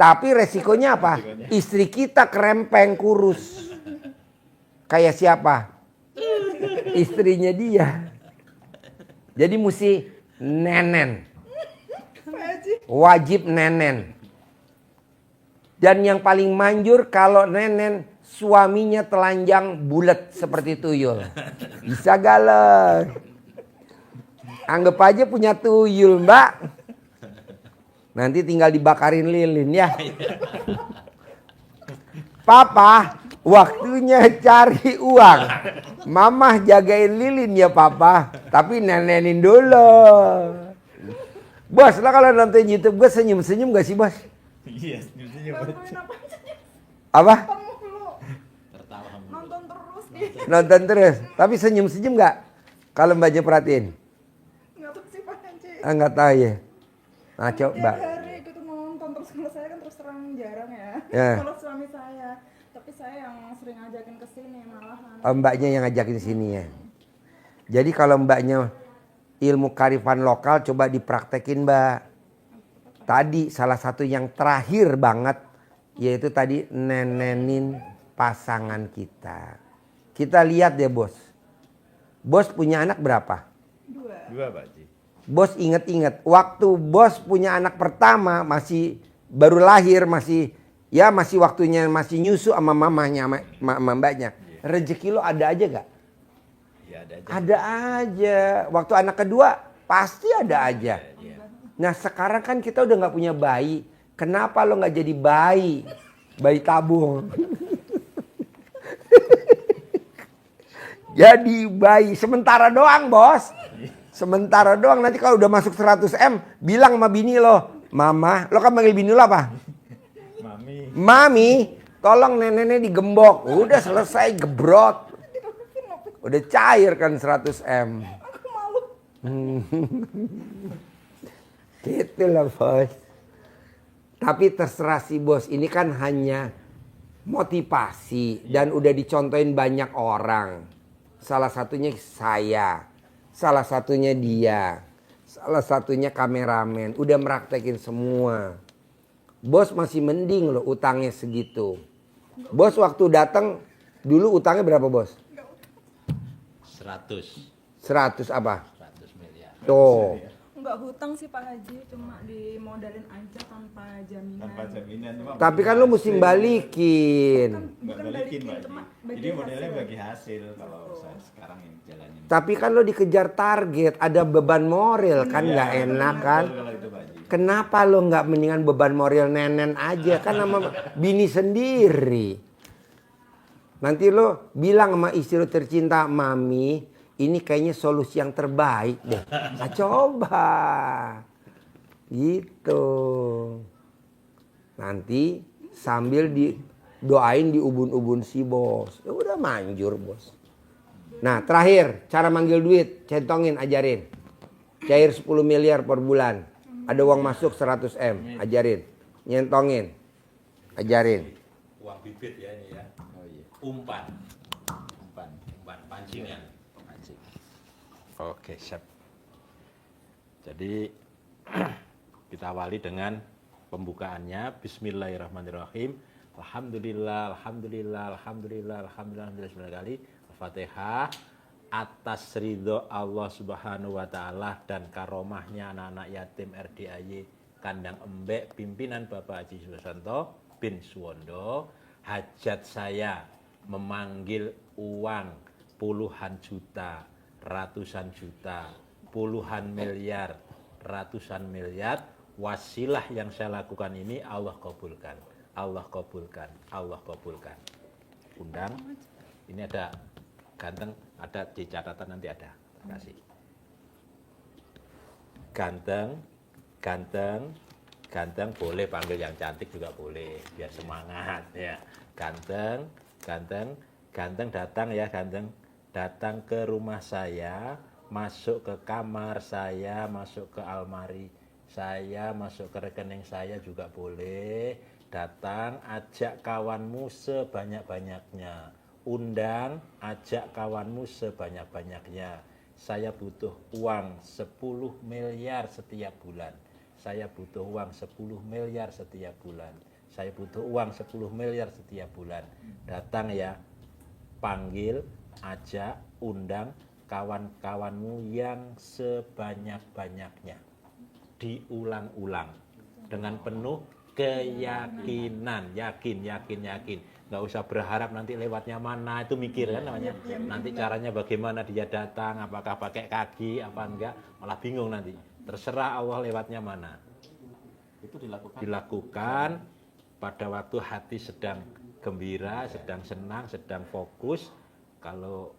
Tapi resikonya apa? Istri kita kerempeng kurus. Kayak siapa? Istrinya dia. Jadi mesti nenen. Wajib nenen. Dan yang paling manjur kalau nenen suaminya telanjang bulat seperti tuyul. Bisa galak. Anggap aja punya tuyul, Mbak. Nanti tinggal dibakarin lilin ya. Papa, waktunya cari uang. Mama jagain lilin ya Papa. Tapi nenenin dulu. Bos, lah kalau nonton YouTube gue senyum-senyum gak sih bos? Iya, senyum-senyum. Apa? Nonton terus gitu. Nonton terus. Tapi senyum-senyum gak? Kalau mbaknya perhatiin? Nggak tahu sih Pak Haji. Enggak tahu ya. Nah Tiap coba. hari gitu nonton terus, kalau saya kan terus terang jarang ya. Ya. Kalau suami saya, tapi saya yang sering ngajakin ke sini malahan. Mbaknya yang ngajakin sini ya. Jadi kalau mbaknya ilmu karifan lokal coba dipraktekin mbak. Tadi salah satu yang terakhir banget yaitu tadi nenenin pasangan kita. Kita lihat deh bos. Bos punya anak berapa? 2. 2 Pak Haji. Bos inget-inget waktu bos punya anak pertama masih baru lahir, masih waktunya masih nyusu sama mamanya sama mbaknya. Rezeki lo ada aja gak? Ya ada aja. Ada aja. Waktu anak kedua pasti ada aja. Iya. Nah sekarang kan kita udah gak punya bayi. Kenapa lo gak jadi bayi? Bayi tabung. Jadi bayi sementara doang bos. Sementara doang, nanti kalau udah masuk 100M bilang sama bini lo, Mama, lo kan panggil bini lo apa? Mami, tolong neneknya digembok. Udah selesai gebrot. Udah cair kan 100M. Aku malu. Gitu lah bos. Tapi terserah si bos, ini kan hanya motivasi dan udah dicontohin banyak orang. Salah satunya saya. Salah satunya dia. Salah satunya kameramen. Udah meraktekin semua. Bos masih mending loh utangnya segitu. Bos waktu datang dulu utangnya berapa bos? 100 apa? 100 miliar. Tuh. Nggak hutang sih Pak Haji, cuma dimodalin aja tanpa jaminan. Tanpa jaminan. Cuma Tapi kan bagi lu mesti hasil. balikin. Nggak Bukan balikin, balikin, Pak cuma Haji. bagi Jadi modelnya hasil. bagi hasil kalau saya sekarang ini jalanin. Tapi kan lo dikejar target, ada beban moral kan Iya, nggak enak kan? betul kalau itu, Pak Haji. Kenapa lo nggak mendingan beban moral nenen aja kan sama bini sendiri? Nanti lo bilang sama istri lo tercinta, mami, ini kayaknya solusi yang terbaik deh. Nah, coba, gitu. Nanti sambil didoain di ubun-ubun si bos, ya udah manjur bos. Nah terakhir cara manggil duit, centongin ajarin. Cair 10 miliar per bulan. Ada uang masuk 100 M, ajarin. Nyentongin, ajarin. Uang bibit ya ini ya. Oh iya. Umpan Umpan. pancingan. Pancing. Oke, siap. Jadi kita awali dengan pembukaannya. Bismillahirrahmanirrahim. Alhamdulillah, alhamdulillah, alhamdulillah, alhamdulillah, alhamdulillah 9 kali. Al-Fatihah. Atas ridho Allah Subhanahu wa taala dan karomahnya anak-anak yatim RDAY Kandang Embek pimpinan Bapak Haji Susanto bin Suwondo, hajat saya memanggil uang puluhan juta, ratusan juta, puluhan miliar, ratusan miliar, wasilah yang saya lakukan ini Allah kabulkan. Allah kabulkan. Allah kabulkan. Undang. Ini ada ganteng, ada di catatan nanti ada. Terima kasih. Ganteng, ganteng, ganteng boleh panggil yang cantik juga boleh, biar semangat ya. Ganteng, ganteng, ganteng datang ya ganteng, datang ke rumah saya, masuk ke kamar saya, masuk ke almari saya, masuk ke rekening saya juga boleh. Datang, ajak kawanmu sebanyak-banyaknya. Undang, ajak kawanmu sebanyak-banyaknya. Saya butuh uang 10 miliar setiap bulan. Saya butuh uang 10 miliar setiap bulan. Saya butuh uang 10 miliar setiap bulan. Datang ya, panggil, ajak, undang kawan-kawanmu yang sebanyak-banyaknya. Diulang-ulang dengan penuh keyakinan, yakin. Nggak usah berharap nanti lewatnya mana, itu mikir kan namanya. Nanti caranya bagaimana dia datang, apakah pakai kaki, apa enggak, malah bingung nanti. Terserah Allah lewatnya mana. Itu dilakukan. Dilakukan pada waktu hati sedang gembira, sedang senang, sedang fokus. Kalau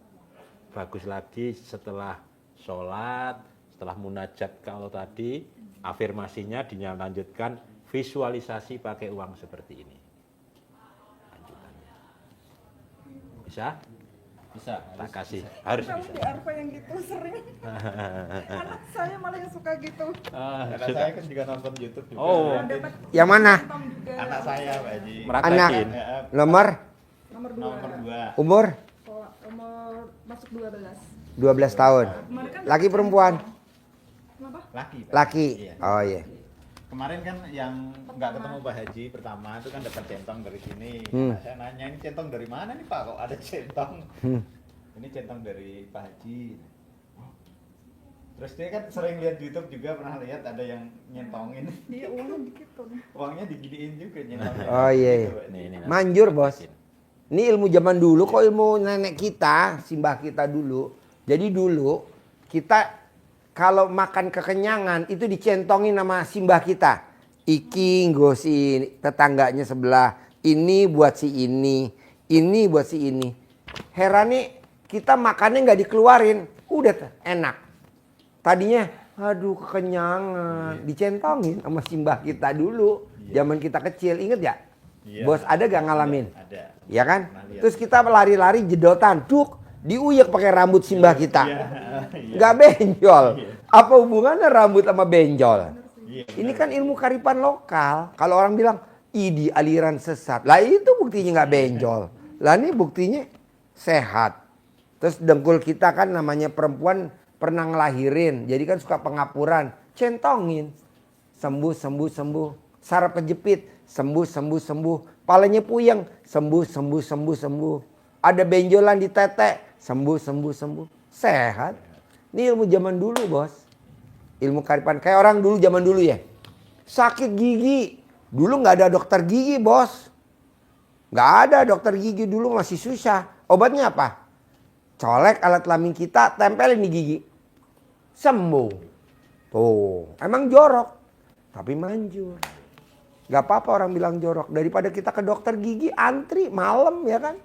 bagus lagi setelah sholat, setelah munajat ke Allah tadi, afirmasinya dilanjutkan visualisasi pakai uang seperti ini. Lanjutannya. Bisa? Bisa. Tak kasih. Harus Kamu bisa. di RP yang gitu sering. Anak saya malah yang suka gitu. Karena saya kan juga nonton YouTube juga. Oh. Ya. Dapat Yang mana? nonton juga. Anak saya, Pak Haji. Meraktekin. Ya, Nomor, Nomor 2. nomor 2. umur Umur masuk 12. 12 tahun. Kemarin kan Laki perempuan? Kenapa? Laki, Pak. Laki. Iya. Oh iya. Kemarin kan yang nggak ketemu Pak Haji pertama itu kan dapat centong dari sini. Hmm. Nah, saya nanya ini centong dari mana nih Pak? Kok ada centong? Ini centong dari Pak Haji. Terus dia kan sering lihat YouTube juga, pernah lihat ada yang nyentongin. Dia uangnya dikit tuh. Uangnya diginiin juga nyentongin. Oh, iya, iya. Gitu, Pak Haji. Nih, Manjur bos. Ini ilmu zaman dulu kok, ilmu nenek kita, simbah kita dulu. Jadi dulu kita kalau makan kekenyangan itu dicentongin sama simbah kita. Iki nggo si tetangganya sebelah, ini buat si ini buat si ini. Heran nih kita makannya nggak dikeluarin, udah enak. Tadinya aduh kekenyangan, dicentongin sama simbah kita dulu. Zaman kita kecil, inget ya? Iya. Bos ada gak ngalamin? Ada. Ya kan? Pernah lihat. Terus kita lari-lari jedotan, duk, diuyek pakai rambut simbah kita. Iya. Iya. Nggak benjol. Apa hubungannya rambut sama benjol? Iya, Ini benar. kan ilmu karipan lokal. Kalau orang bilang, idi aliran sesat. Lah itu buktinya nggak benjol. Lah ini buktinya sehat. Terus dengkul kita kan namanya perempuan pernah ngelahirin. Jadi kan suka pengapuran. Centongin. Sembuh, sembuh, sembuh. Saraf kejepit. Sembuh, sembuh, sembuh. Palanya puyeng. Sembuh, sembuh, sembuh, sembuh. Ada benjolan di tete. Sembuh, sembuh, sembuh. Sehat. Ini ilmu zaman dulu, bos. Ilmu kearifan. Kayak orang dulu zaman dulu ya. Sakit gigi. Dulu nggak ada dokter gigi, bos. Nggak ada dokter gigi dulu, masih susah. Obatnya apa? Colek alat kelamin kita, tempelin di gigi. Sembuh. Tuh, emang jorok. Tapi manjur. Gak apa-apa orang bilang jorok. Daripada kita ke dokter gigi antri malam ya kan.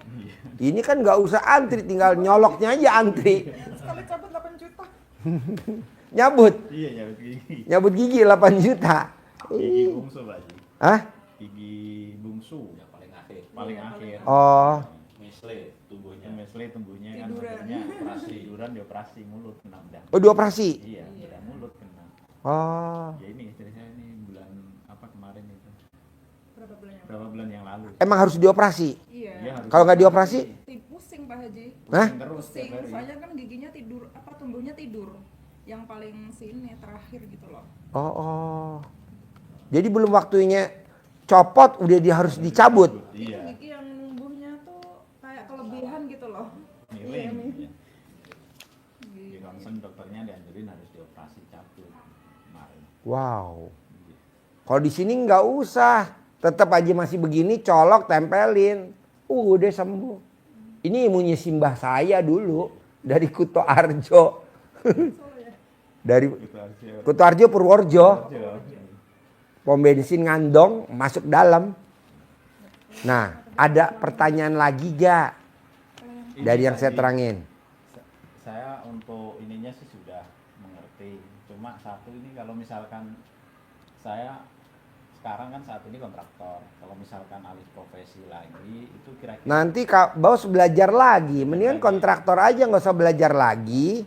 Ini kan gak usah antri, tinggal nyoloknya aja antri. Sekali cabut 8 juta. Nyabut. Iya, nyabut gigi. Nyabut gigi 8 juta. Gigi bungsu, Pak Haji. Hah? Gigi bungsu. Yang paling akhir. Paling akhir. Oh. Misle tumbuhnya. Mesle tumbuhnya kan Tiduran. sebenarnya operasi tiduran dioperasi mulut kena udah. Oh, dioperasi. Iya, udah mulut kena. Oh. Ya ini istri saya ini bulan apa kemarin itu. Berapa bulan yang Berapa bulan yang lalu. Emang harus dioperasi? Iya. Dia harus Kalau nggak dioperasi? Pusing Pak Haji. Hah? pusing terus Pusing. tiap hari. Soalnya kan giginya tidur, apa tumbuhnya tidur. Yang paling sini terakhir gitu loh. Oh, oh. Jadi belum waktunya copot udah dia harus dicabut. Iya. Gigi yang numbuhnya tuh kayak kelebihan gitu loh. Miring. Iya, Iya. Di concern dokternya dianjurin harus dioperasi cabut kemarin. Wow. Kalau di sini nggak usah, tetap aja masih begini, colok, tempelin, udah sembuh. Ini ilmunya simbah saya dulu dari Kuto Arjo, dari Gitu aja. Kuto Arjo Purworejo, Aja. pom bensin Ngandong masuk dalam. Nah, ada pertanyaan lagi gak dari yang saya terangin? Saya untuk ininya sih sudah mengerti. Cuma satu ini kalau misalkan saya sekarang kan saat ini kontraktor. Kalau misalkan alih profesi lagi itu kira-kira Nanti bos belajar lagi, mendingan kontraktor aja nggak usah belajar lagi.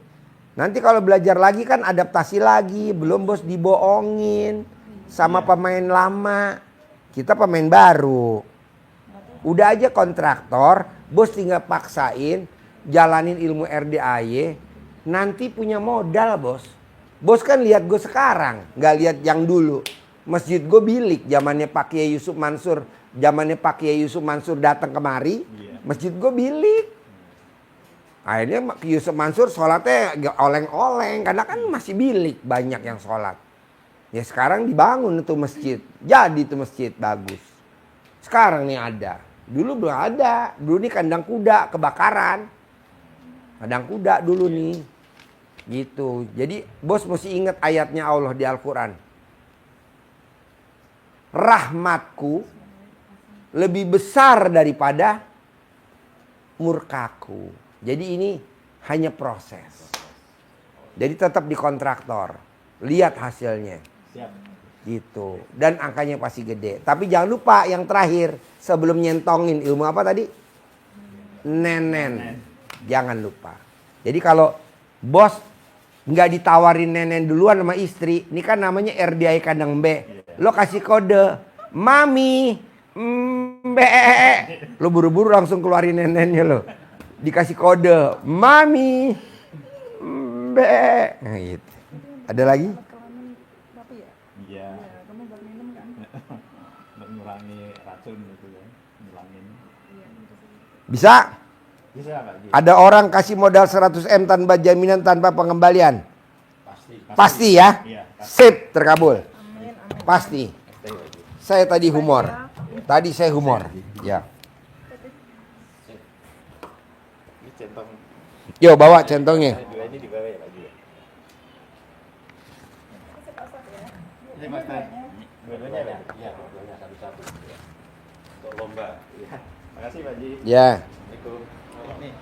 Nanti kalau belajar lagi kan adaptasi lagi, belum bos dibohongin sama pemain lama. Kita pemain baru. Udah aja kontraktor, bos tinggal paksain, jalanin ilmu RDAY, nanti punya modal bos. Bos kan lihat gue sekarang, nggak lihat yang dulu. Masjid gue bilik, zamannya Pak Kiai Yusuf Mansur, zamannya Pak Kiai Yusuf Mansur datang kemari, masjid gue bilik. Akhirnya Pak Kiai Yusuf Mansur sholatnya oleng-oleng, karena kan masih bilik banyak yang sholat. Ya sekarang dibangun itu masjid, jadi itu masjid bagus. Sekarang nih ada, dulu belum ada, dulu nih kandang kuda kebakaran, kandang kuda dulu nih, gitu. Jadi bos mesti ingat ayatnya Allah di Al-Quran. Rahmatku lebih besar daripada murkaku. Jadi ini hanya proses. Jadi tetap di kontraktor, lihat hasilnya. siap. Gitu. Dan angkanya pasti gede. Tapi jangan lupa yang terakhir sebelum nyentongin ilmu apa tadi? Nenen. Jangan lupa. Jadi kalau bos nggak ditawarin nenen duluan sama istri, ini kan namanya RDI kandang B. Lo kasih kode, mami, mbe. Lo buru-buru langsung keluarin nenennya lo. Dikasih kode, mami, mbe. Nah, gitu. Ada lagi? Kelamin berapa ya? Iya. Ya, kamu buat minum kan? Mengurangi racun gitu ya. Ngilangin. Bisa? Bisa Pak Haji? Ada orang kasih modal 100 M tanpa jaminan, tanpa pengembalian. Pasti. Pasti ya? Iya, pasti. Sip, terkabul. Amin, amin. Pasti. Saya tadi humor. Tadi saya humor. Ya. Ini centong Yo, bawa centongnya. dua ini di bawah ya Pak Haji. Ini Mas Tan. Dua-duanya ya? Iya, dua-duanya satu-satu. Untuk lomba. Iya. Makasih Pak Haji. Ya. Assalamualaikum. Nih.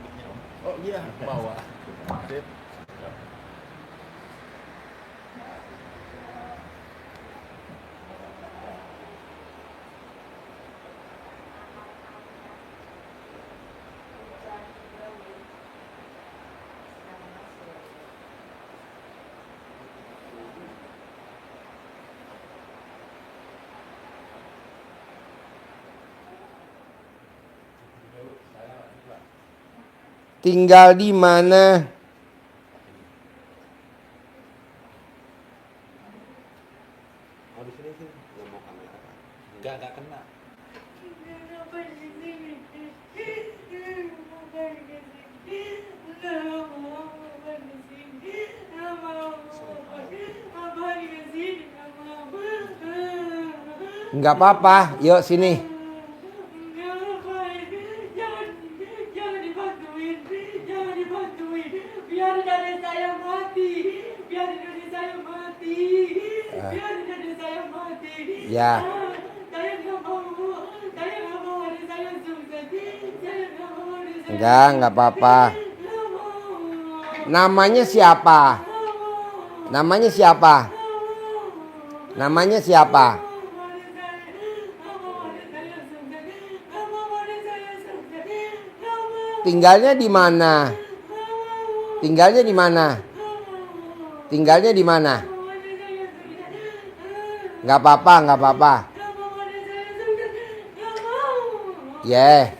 Oh iya, bawa. Sip. tinggal di mana? Enggak kena. Nggak apa-apa, yuk sini. Jangan dibantuin, biar dada saya mati, biar dada saya mati, biar dada saya mati. Ya. Saya nggak mau ada saya sukses, saya nggak mau ada saya. Enggak apa-apa. Nggak mau. Namanya siapa? Namanya siapa? Namanya siapa? Tinggalnya di mana? Tinggalnya di mana? Tinggalnya di mana? Nggak apa-apa, nggak apa-apa. Ya.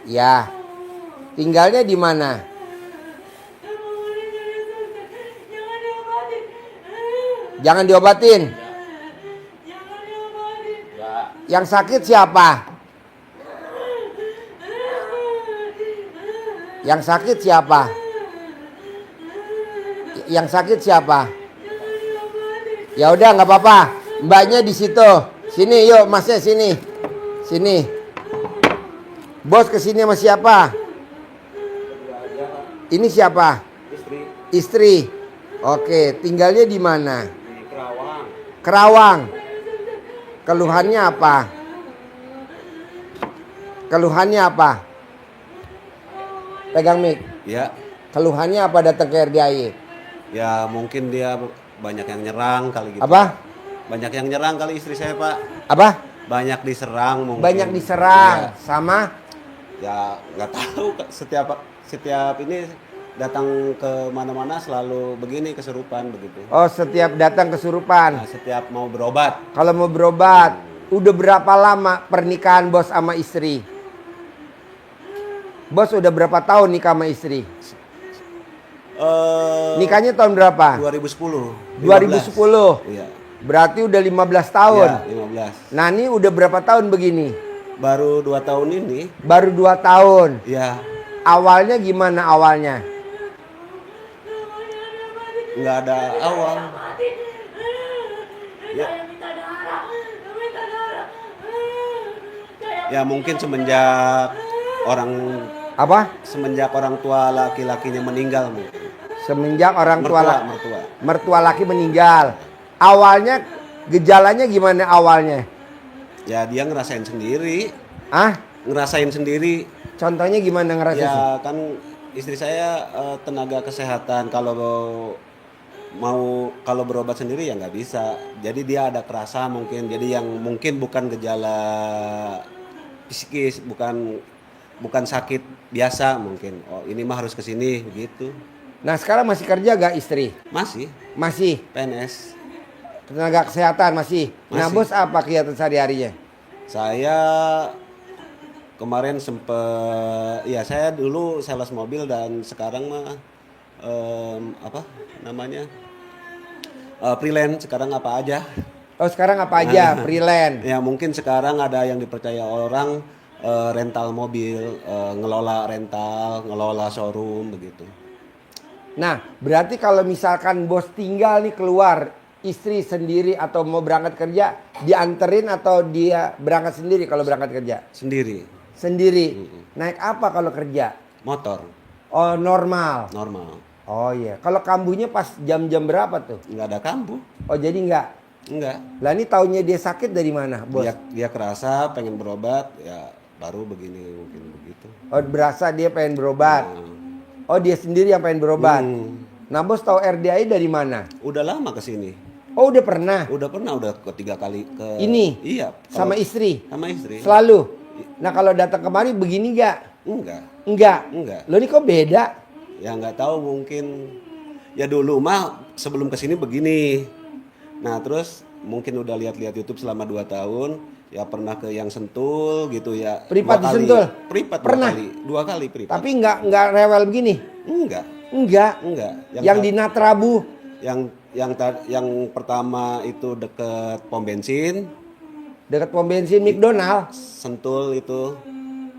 Ya. Tinggalnya di mana? Jangan diobatin. Yang sakit siapa? Yang sakit siapa? Yang sakit siapa? Ya udah nggak apa-apa. Mbaknya di situ. Sini yuk, Masnya sini. Sini. Bos kesini sama siapa? Ini siapa? Istri. Oke, tinggalnya di mana? Kerawang. Keluhannya apa? Keluhannya apa? Pegang mic. Ya, Keluhannya apa datang ke RDIY? ya mungkin dia banyak yang nyerang kali gitu. Apa? Banyak yang nyerang kali istri saya, Pak. Apa? Banyak diserang mungkin. Banyak diserang sama Ya, nggak tahu Kak. setiap ini datang ke mana-mana selalu begini kesurupan begitu. oh setiap datang kesurupan. Nah, setiap mau berobat. Kalau mau berobat, udah berapa lama pernikahan bos sama istri? Bos udah berapa tahun nikah sama istri? Nikahnya tahun berapa? 2010. 2010. Iya. Berarti udah 15 tahun. Ya, 15. Nah ini udah berapa tahun begini? Baru 2 tahun ini. Baru 2 tahun. Ya, Awalnya gimana awalnya? nggak ada awal. Ya. Ya mungkin semenjak orang tua laki-lakinya meninggal mungkin. Semenjak orang tua mertua. laki meninggal. Awalnya gejalanya gimana awalnya? Ya dia ngerasain sendiri. Ngerasain sendiri. Contohnya gimana ngerasain? Ya kan istri saya tenaga kesehatan, kalau berobat sendiri ya nggak bisa. Jadi dia ada kerasa mungkin. Jadi yang mungkin bukan gejala psikis, bukan sakit biasa mungkin. Oh ini mah harus kesini begitu. Nah sekarang masih kerja gak istri? Masih Masih. PNS. Tenaga kesehatan masih. Nah bos apa kegiatan sehari-harinya? Saya kemarin saya dulu sales mobil dan sekarang mah freelance sekarang apa aja. Oh sekarang apa aja? Freelance. Ya mungkin sekarang ada yang dipercaya orang rental mobil, ngelola rental, ngelola showroom begitu. Nah berarti kalau misalkan bos tinggal nih keluar, istri sendiri atau mau berangkat kerja, dianterin atau dia berangkat sendiri kalau berangkat kerja? Sendiri. Naik apa kalau kerja? Motor. Oh normal. Oh iya. Kalau kambuhnya pas jam-jam berapa tuh? Nggak ada kambuh. Oh jadi enggak? Enggak. Lah ini taunya dia sakit dari mana, bos? Dia kerasa pengen berobat, ya baru begini mungkin begitu. Oh berasa dia pengen berobat. Oh dia sendiri yang pengen berobat. Nah bos tahu RDI dari mana? Udah lama kesini. Oh udah pernah? Udah 3 kali ke. Ini? Iya. Sama istri? Sama istri. Selalu? Nah kalau datang kemari begini gak? Enggak. Lo ini kok beda? Ya nggak tahu mungkin. Ya dulu mah sebelum kesini begini. Nah terus mungkin udah lihat-lihat YouTube selama 2 tahun. Ya pernah ke yang Sentul gitu ya. Privat 2 di kali. Sentul? Privat Pernah? 2 kali privat. Tapi nggak rewel begini. Enggak. Enggak. Yang di Natrabu. Yang pertama itu deket pom bensin, Dekat pom bensin McDonald. Sentul itu.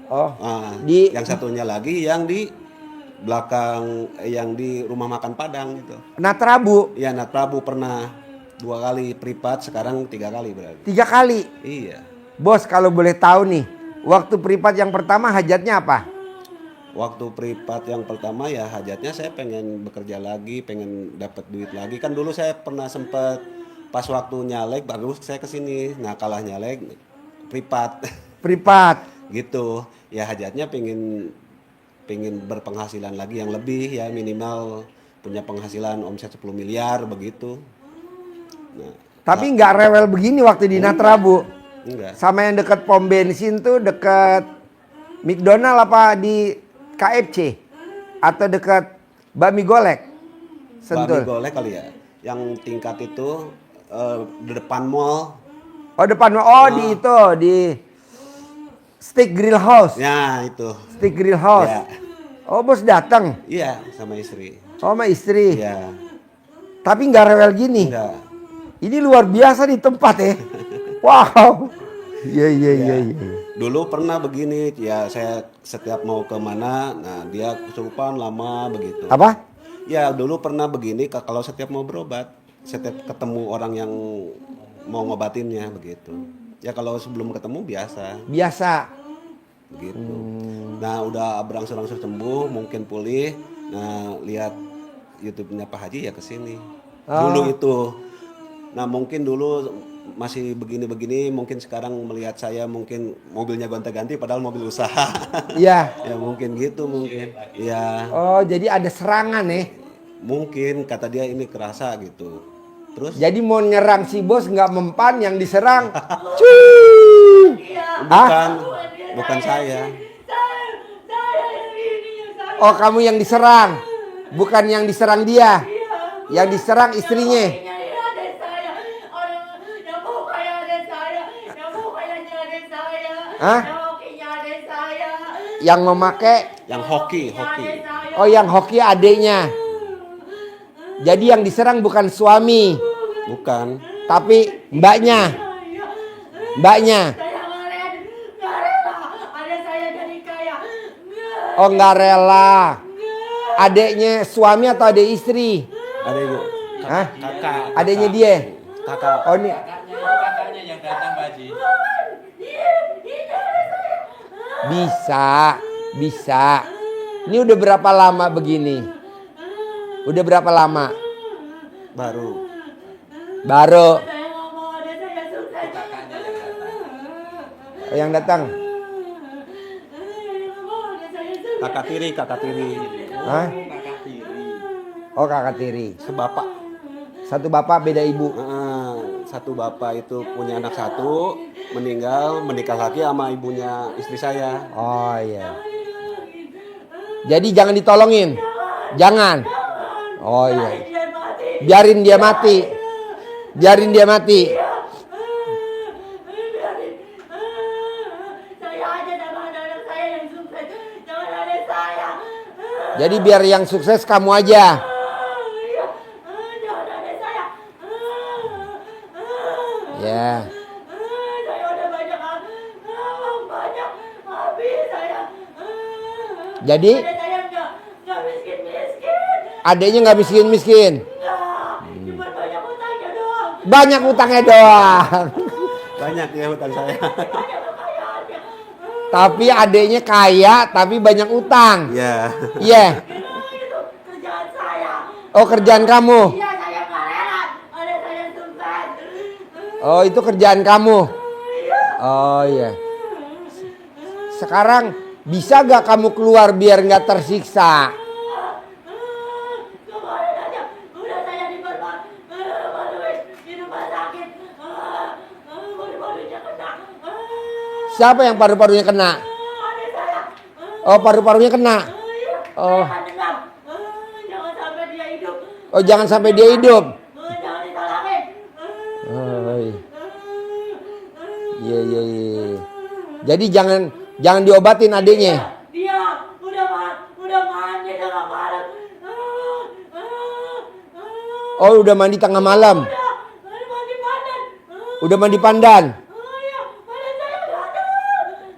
Oh. Nah, Di yang satunya lagi yang di belakang yang di rumah makan Padang itu. Natrabu Iya, Nat Prabu pernah 2 kali privat, sekarang 3 kali berarti. 3 kali. Iya. Bos kalau boleh tahu nih, waktu privat yang pertama hajatnya apa? Waktu privat yang pertama ya hajatnya saya pengen bekerja lagi, pengen dapat duit lagi. Kan dulu saya pernah sempet pas waktu nyalek baru saya kesini. Nah kalah nyalek privat Privat. gitu. Ya hajatnya pengen berpenghasilan lagi yang lebih ya, minimal punya penghasilan omset 10 miliar begitu. Nah, Tapi nggak rewel begini waktu di Natrabu. enggak. Sama yang dekat pom bensin tuh dekat McDonald apa di KFC atau dekat Bami Golek? Bami Sentul. Golek kali ya. Yang tingkat itu di depan mall. Oh depan, oh di itu di Steak Grill House. Ya itu. Steak Grill House. Ya. Oh bos datang. Iya sama istri. Oh sama istri. Iya. Tapi nggak rewel gini. Enggak. Ini luar biasa di tempat ya. Wow. Iya iya iya. Dulu pernah begini ya, saya setiap mau ke mana, nah dia kesurupan lama begitu. Apa? Ya dulu pernah begini kalau setiap mau berobat, setiap ketemu orang yang mau ngobatinnya begitu. Ya kalau sebelum ketemu biasa Biasa. begitu. Nah udah berangsur-angsur sembuh, mungkin pulih. Nah lihat YouTube-nya Pak Haji ya kesini. Dulu itu. Nah mungkin dulu masih begini-begini, mungkin sekarang melihat saya mungkin mobilnya gonta-ganti padahal mobil usaha. Iya. Ya mungkin gitu mungkin. Ya Oh jadi ada serangan ya. mungkin kata dia ini kerasa gitu. Terus Jadi mau nyerang si bos nggak mempan, yang diserang. Cuy. bukan saya. Saya yang ini yang saya. Oh kamu yang diserang, bukan yang diserang dia. Yang diserang istrinya. Ini adik saya. Orang yang mukanya adik saya. Yang mukanya adik saya. Hah? Yang hokinya adik saya. Yang memakai, Yang hoki. Adik saya. oh yang hoki adeknya. Jadi yang diserang bukan suami, Bukan. tapi mbaknya. Mbaknya. Saya nggak rela. Adik saya jadi kaya. Oh nggak rela. Adeknya suami atau adek istri? Ada ibu. Hah? Kakak. Adeknya dia. Kakak. Oh ini. Kakaknya yang datang Pak Haji. Bisa, bisa. Ini udah berapa lama begini? Udah berapa lama? Baru. Baru Saya nggak mau adik saya sukses. Kakaknya yang datang. yang datang. Saya nggak mau adik saya sukses. Kakak tiri. Hah? Kakak tiri. Oh kakak tiri. Sebapak. Satu bapak beda ibu. Satu bapak itu punya anak satu, meninggal, menikah lagi sama ibunya istri saya. Oh iya. Jadi jangan ditolongin. Jangan. Oh iya. Dia mati. Biarin dia mati. Biarin dia mati. Saya aja sama anak saya yang sukses. Jangan adik saya. Jadi biar yang sukses kamu aja. Jangan adik saya. Ya. Saya udah banyak habis saya. Jadi Adik saya nggak miskin-miskin. adeknya nggak miskin-miskin. Cuma banyak utangnya doang. Banyak utangnya doang. Banyak ya hutang saya. Banyak kekayaannya. Tapi adeknya kaya tapi banyak utang. Ya. Iya. Itu kerjaan saya. Oh kerjaan kamu. Iya saya nggak rela. Adik saya sukses. Oh itu kerjaan kamu. Oh iya. Sekarang bisa gak kamu keluar biar nggak tersiksa? Kemarin aja udah saya di rumah sakit. Baru-barunya kena. Siapa yang paru-parunya kena? Adik saya. Oh paru-parunya kena. Oh. Saya dendam. Jangan sampai dia hidup. Oh jangan sampai dia hidup. Jangan disalahin. Oh, iya. Iya, iya, iya. Jadi jangan diobatin adiknya. Dia udah mandi tengah malam. Oh, udah mandi tengah malam. Mandi badan. Udah mandi pandan. Iya, badan saya gatal.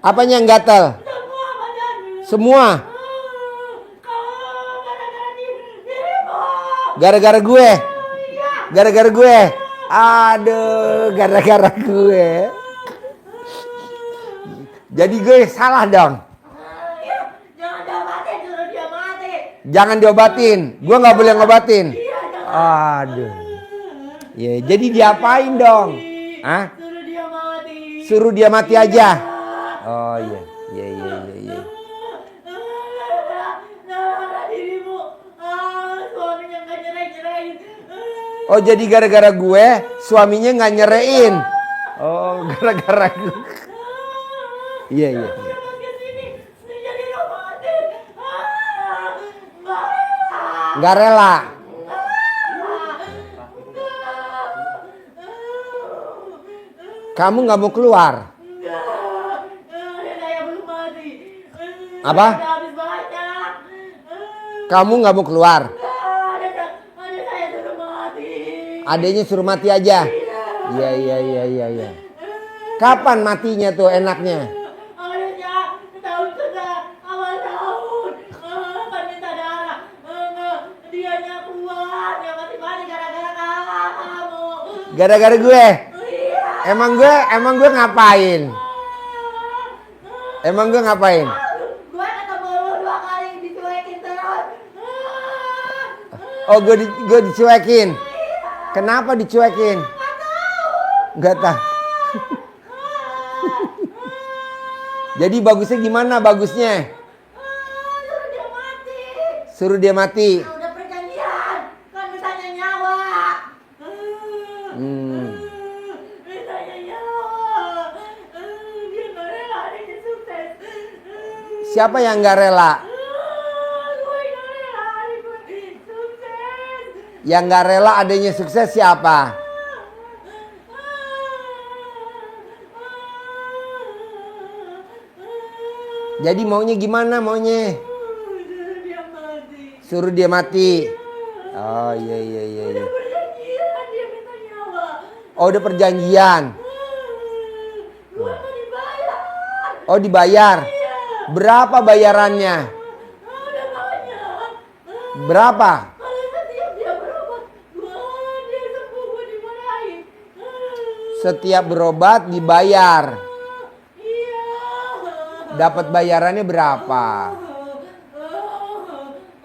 Apanya yang gatal? Semua badan. Semua. Kalau gara-gara dirimu. Gara-gara gue. Iya. Gara-gara gue. Aduh, gara-gara gue. Jadi gue salah dong. Iya, jangan diobatin, suruh dia mati. Jangan diobatin. Gue nggak boleh ngobatin. Iya, jangan. Aduh. Ya, jadi diapain dong? Hah? Suruh dia mati. Suruh dia mati aja. Oh iya. Iya, iya, iya, iya. Gara-gara dirimu. Suaminya nggak nyerahin. Oh, jadi gara-gara gue suaminya nggak nyerein. Oh, gara-gara gue. Iya, iya. Jadi lo mati. Nggak rela. Kamu nggak mau keluar? Saya belum mati. Apa? Udah habis banyak. Kamu nggak mau keluar? Ada saya suruh mati. Adanya suruh mati aja. Iya, iya, iya, iya, iya. Kapan matinya tuh enaknya? Adanya tahun sudah awal tahun. Kan minta darah. Dianya kuat. Dia mati gara-gara kamu. Gara-gara gue. Iya. Emang gue ngapain? Emang gue ngapain? Gue ketemu lu 2 kali dicuekin terus. Oh, gue dicuekin. Kenapa dicuekin? Gak tahu. Jadi bagusnya gimana bagusnya? Suruh dia mati. Suruh dia mati. Udah perjanjian. Kan misalnya nyawa. Misalnya nyawa. Dia gak rela adanya sukses. Siapa yang gak rela? Gue gak rela adik gue sukses. Yang gak rela adanya sukses siapa? Jadi maunya gimana maunya? Suruh dia mati. Suruh dia mati. Oh iya, iya, iya, iya. Perjanjian dia minta nyawa. Oh, udah perjanjian. Gue mau dibayar. Oh, dibayar. Berapa bayarannya? Udah banyak. Berapa? Kalau setiap dia berobat, dia sembuh, gue dimarahin. Setiap berobat dibayar. Iya. Dapat bayarannya berapa?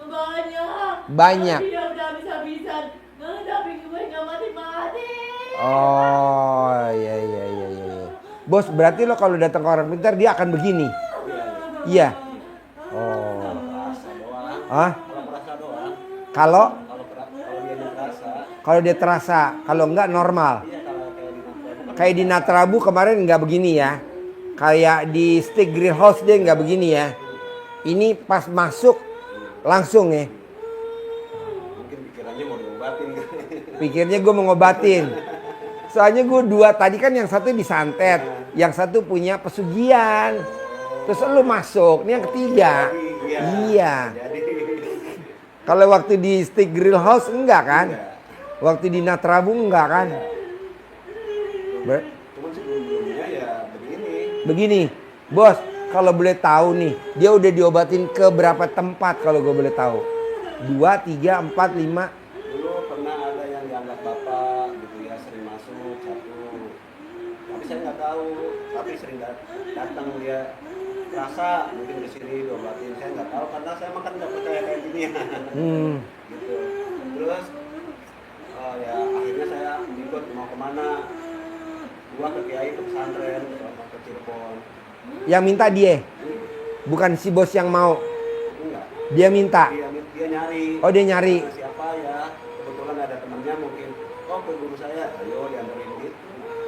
Banyak. Banyak. Dia udah habis-habisan. Tapi gue gak mati-mati. Oh, iya, iya, iya, iya. Bos, berarti lo kalau datang ke orang pintar dia akan begini. Iya. Oh. Ah? Kalau kalau dia terasa, kalau enggak normal. Kayak di Natrabu kemarin enggak begini ya. Kayak di Stick Grill House dia enggak begini ya. Ini pas masuk langsung ya. Mungkin pikirannya mau diobatin. Pikirnya gue mau ngobatin. Soalnya gue 2 tadi kan yang satu disantet, yang satu punya pesugihan. Terus lu masuk, ini yang ketiga. Iya. Kalau waktu di Stick Grill House enggak kan? Waktu di Natrabu enggak kan? Cuman sebelumnya ya begini. Begini, bos, kalau boleh tahu nih, dia udah diobatin ke berapa tempat kalau gue boleh tahu? 2, 3, 4, 5. Dulu pernah ada yang dianggap bapak gitu ya, sering masuk 1. Tapi saya nggak tahu, tapi sering datang dia rasa mungkin di sini diobatin, saya nggak tahu karena saya makan nggak percaya kayak gini ya. Gitu. Terus ya akhirnya saya ikut mau kemana, gua ke kiai ke pesantren ke Cirebon. Yang minta dia, bukan si bos yang mau. Enggak, Dia minta. dia nyari. Oh, dia nyari. Siapa ya, kebetulan ada temannya mungkin, oh ke guru saya, ayo diantarin gitu,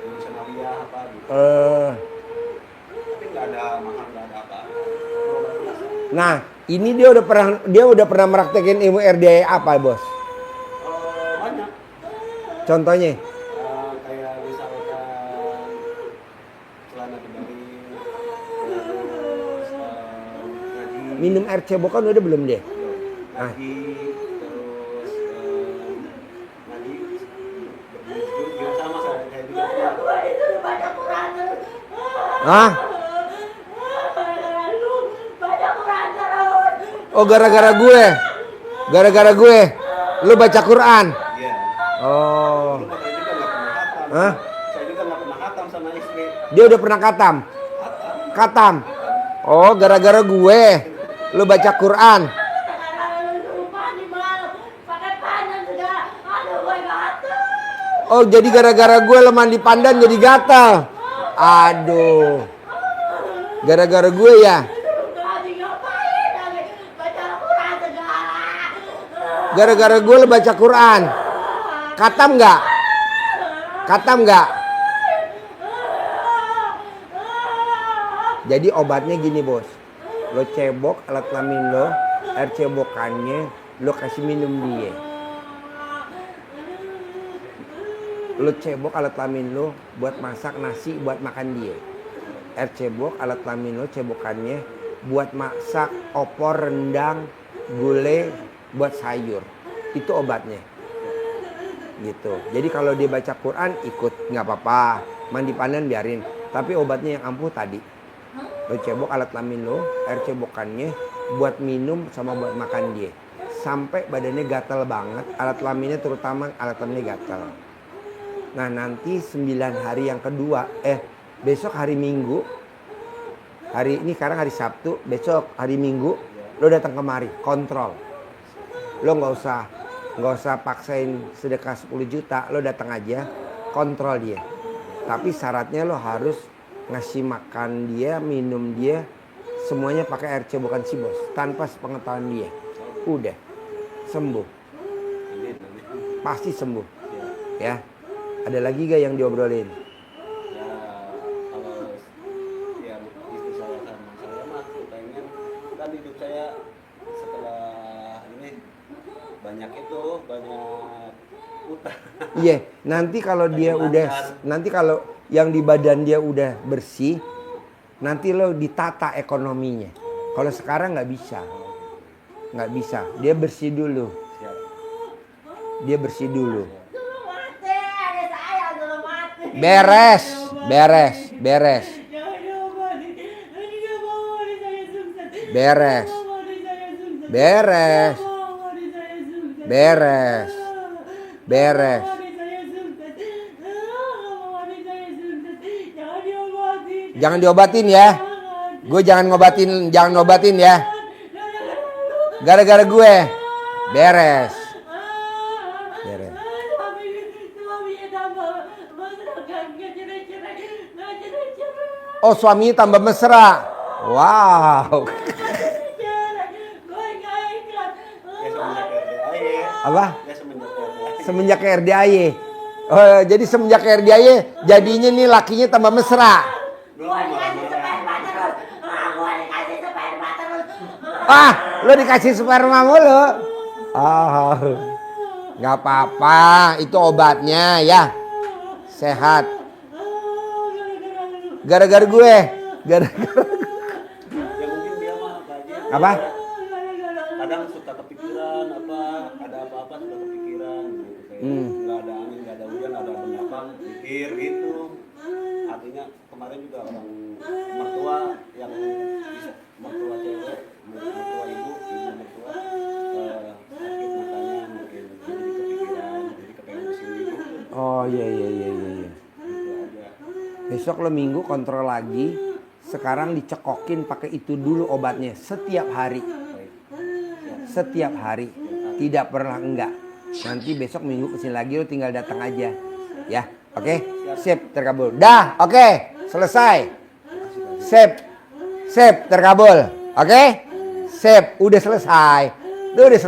guru Sanawiyah apa gitu. Tapi nggak ada mahal, nggak ada apa. Berobat biasa. Nah, ini dia udah pernah meraktekin ilmu RDA apa, bos? Banyak. Contohnya? Kayak misalkan Minum air cebokan udah belum deh? Ah. Ngaji, terus ngaji, berjujur sama saya juga. Gua itu baca Quran terus. Hah? Lu baca Quran terus. Oh gara-gara gue. Gara-gara gue. Lu baca Quran. Iya. Oh. Dulu saya juga nggak pernah khatam. Hah? Saya juga nggak pernah khatam sama istri. Dia udah pernah katam. Katam. Oh gara-gara gue. Lu baca Quran. Oh jadi gara-gara gue lo mandi pandan jadi gatal. Aduh. Gara-gara gue ya. Gara-gara gue lo baca Quran. Katam nggak? Katam nggak? Jadi obatnya gini bos. Lo cebok alat kelamin lo, air cebokannya lo kasih minum dia. Lo cebok alat kelamin lo buat masak nasi buat makan dia. Air cebok alat kelamin lo cebokannya buat masak opor, rendang, gulai buat sayur. Itu obatnya. Gitu. Jadi kalau dia baca Quran ikut nggak apa-apa. Mandi pandan biarin. Tapi obatnya yang ampuh tadi. Lo cebok alat kelamin lo, air cebokannya buat minum sama buat makan dia. Sampai badannya gatal banget, alat kelaminnya terutama alat kelaminnya gatal. Nah nanti 9 hari yang kedua, besok hari Minggu, hari ini sekarang hari Sabtu, besok hari Minggu, lo datang kemari, kontrol. Lo nggak usah paksain sedekah 10 juta, lo datang aja, kontrol dia. Tapi syaratnya lo harus ngasih makan dia, minum dia, semuanya pakai air cebokan si bos, tanpa sepengetahuan dia. Udah, sembuh. Pasti sembuh. Ya. Ada lagi gak yang diobrolin? Ya kalau yang istri saya sama saya mah pengen kan hidup saya setelah ini banyak utang. Iya, nanti kalau dia udah, nanti kalau yang di badan dia udah bersih, nanti lo ditata ekonominya. Kalau sekarang nggak bisa, dia bersih dulu. Dia bersih dulu. Beres. Jangan diobatin ya. Gue jangan ngobatin ya. Gara-gara gue. Beres. Oh suaminya tambah mesra. Wow. Apa? Semenjak RDAY. Oh, jadi semenjak RDAY jadinya nih lakinya tambah mesra. Ah, lo dikasih sperma mulu. Oh, nggak apa-apa, itu obatnya ya. Sehat. Gara-gara gue. Ya mungkin dia mah Pak Haji. Apa? Kadang suka kepikiran ada apa-apa suka kepikiran gitu kayak nggak ada angin, nggak ada hujan, ada apa mikir gitu. Artinya kemarin juga orang mertua yang mertua cewek, mertua ibu mertua sakit matanya mungkin jadi kepikiran, jadi kepengen kesini. Oh iya. Gitu aja. Besok lo Minggu kontrol lagi. Sekarang dicekokin pakai itu dulu obatnya setiap hari. Setiap hari. Tidak pernah enggak. Nanti besok Minggu kesini lagi lo tinggal datang aja. Ya, oke? Sip, terkabul. Dah, oke. Selesai. Sip, terkabul. Oke? Sip, udah selesai. Udah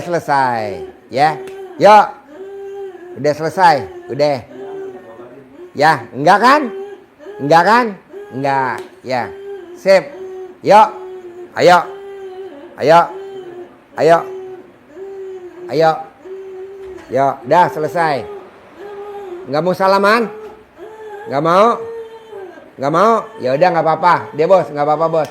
selesai. Ya. Yuk. Udah selesai. Udah. Ya, enggak kan? Enggak. Ya. Sip. Yuk. Ayo. Yuk, dah selesai. Enggak mau salaman? Enggak mau? Ya udah enggak apa-apa. Dia bos, enggak apa-apa bos.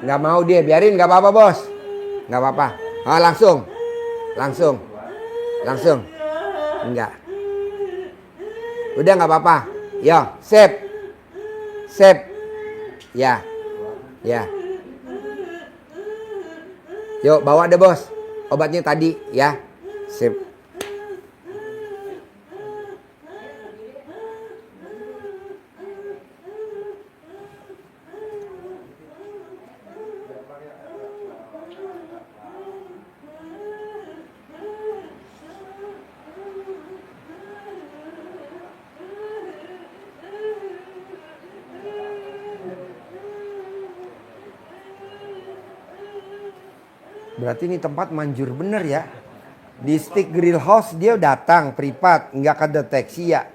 Nggak mau dia, biarin nggak apa-apa bos. Nggak apa-apa. Ah, langsung. Enggak. Udah nggak apa-apa. Yo, sip. Ya. Yuk bawa deh bos. Obatnya tadi ya. Sip. Berarti ini tempat manjur bener ya. Di Stick Grill House dia datang privat, nggak kedeteksi ya.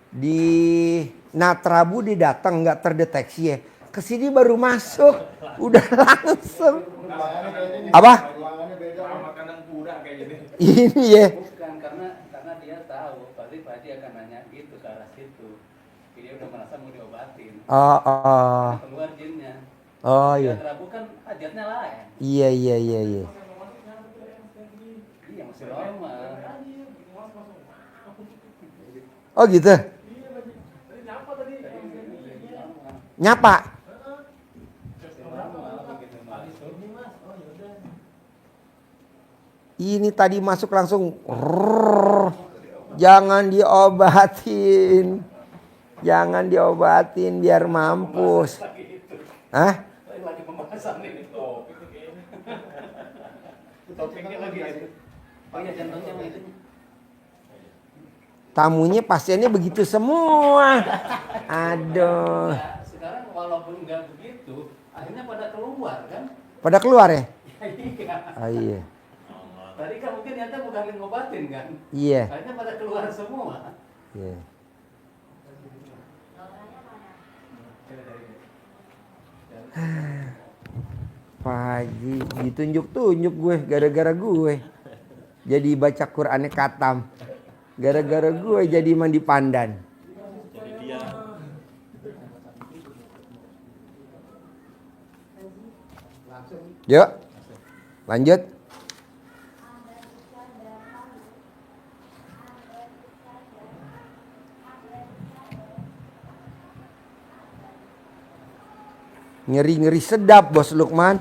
Di Natrabu dia datang nggak terdeteksi ya. Kesini baru masuk, udah langsung. Apa? Ini ya. Bukan karena dia tahu pasti akan nanya gitu ke arah situ. Dia udah merasa mau diobatin. Keluar jinnya. Oh iya. Rabu kan hajatnya lain. Iya. Iya masih normal. Oh gitu. Nyapa. Ini tadi masuk langsung. Jangan diobatin. Jangan diobatin biar mampus. Hah? Lagi pembahasan ini topiknya lagi itu. Oh iya jantungnya sama itunya. Tamunya pasiennya begitu semua. Aduh. Nah, sekarang walaupun nggak begitu, akhirnya pada keluar kan? Pada keluar ya? Iya. Oh iya. Tadi kan mungkin nyata bukan ngobatin kan? Iya. Akhirnya pada keluar semua. Iya. Pak Haji ditunjuk-tunjuk gue gara-gara gue. Jadi baca Qur'annya katam. Gara-gara gue jadi mandi pandan. Yuk. Lanjut. Ngeri-ngeri sedap Bos Lukman.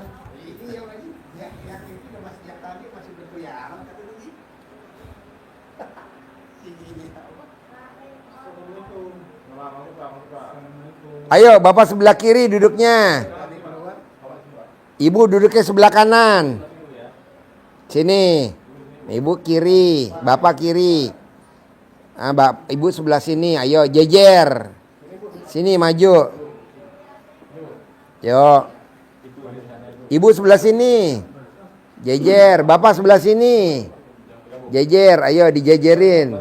Ayo Bapak sebelah kiri duduknya. Ibu duduknya sebelah kanan. Sini. Ibu kiri, Bapak kiri. Ibu sebelah sini. Ayo jejer. Sini maju. Yo. Ibu sebelah sini. Jejer, Bapak sebelah sini. Jejer, ayo dijejerin.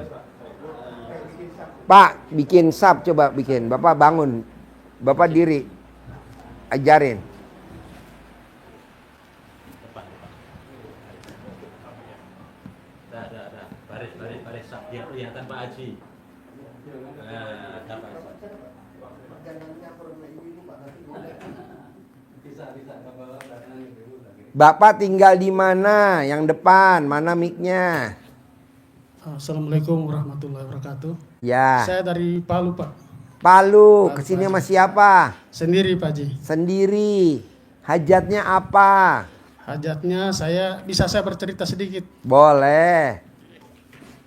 Pak, bikin sub coba bikin. Bapak bangun. Bapak diri. Ajarin. Dah. Baris. Biar kelihatan Pak Haji. Nah, dapat. Bapak tinggal di mana? Yang depan, mana mic-nya? Assalamualaikum warahmatullahi wabarakatuh. Ya. Saya dari Palu, Pak. Palu, kesini sama siapa? Sendiri, Pak Haji. Sendiri. Hajatnya apa? Hajatnya bisa saya bercerita sedikit. Boleh.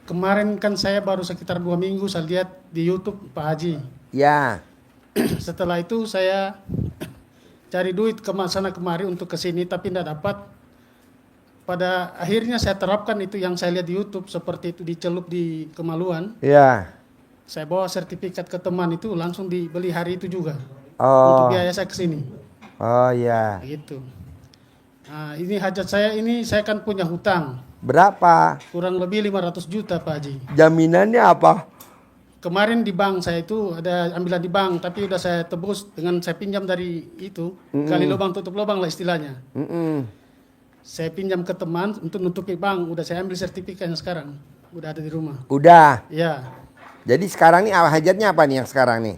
Kemarin kan saya baru sekitar 2 minggu saya lihat di YouTube Pak Haji. Ya. Setelah itu saya cari duit ke sana kemari untuk kesini tapi tidak dapat. Pada akhirnya saya terapkan itu yang saya lihat di YouTube seperti itu dicelup di Kemaluan. Ya. Saya bawa sertifikat ke teman itu langsung dibeli hari itu juga. Oh. Untuk biaya saya kesini. Oh ya. Gitu. Nah, ini hajat saya ini saya kan punya hutang. Berapa? Kurang lebih 500 juta Pak Haji. Jaminannya apa? Kemarin di bank saya itu ada ambilan di bank tapi udah saya tebus dengan saya pinjam dari itu. Kali lubang tutup lubang lah istilahnya. Saya pinjam ke teman untuk nutupi bank. Udah saya ambil sertifikatnya sekarang. Udah ada di rumah. Udah. Ya. Jadi sekarang nih hajatnya apa nih yang sekarang nih?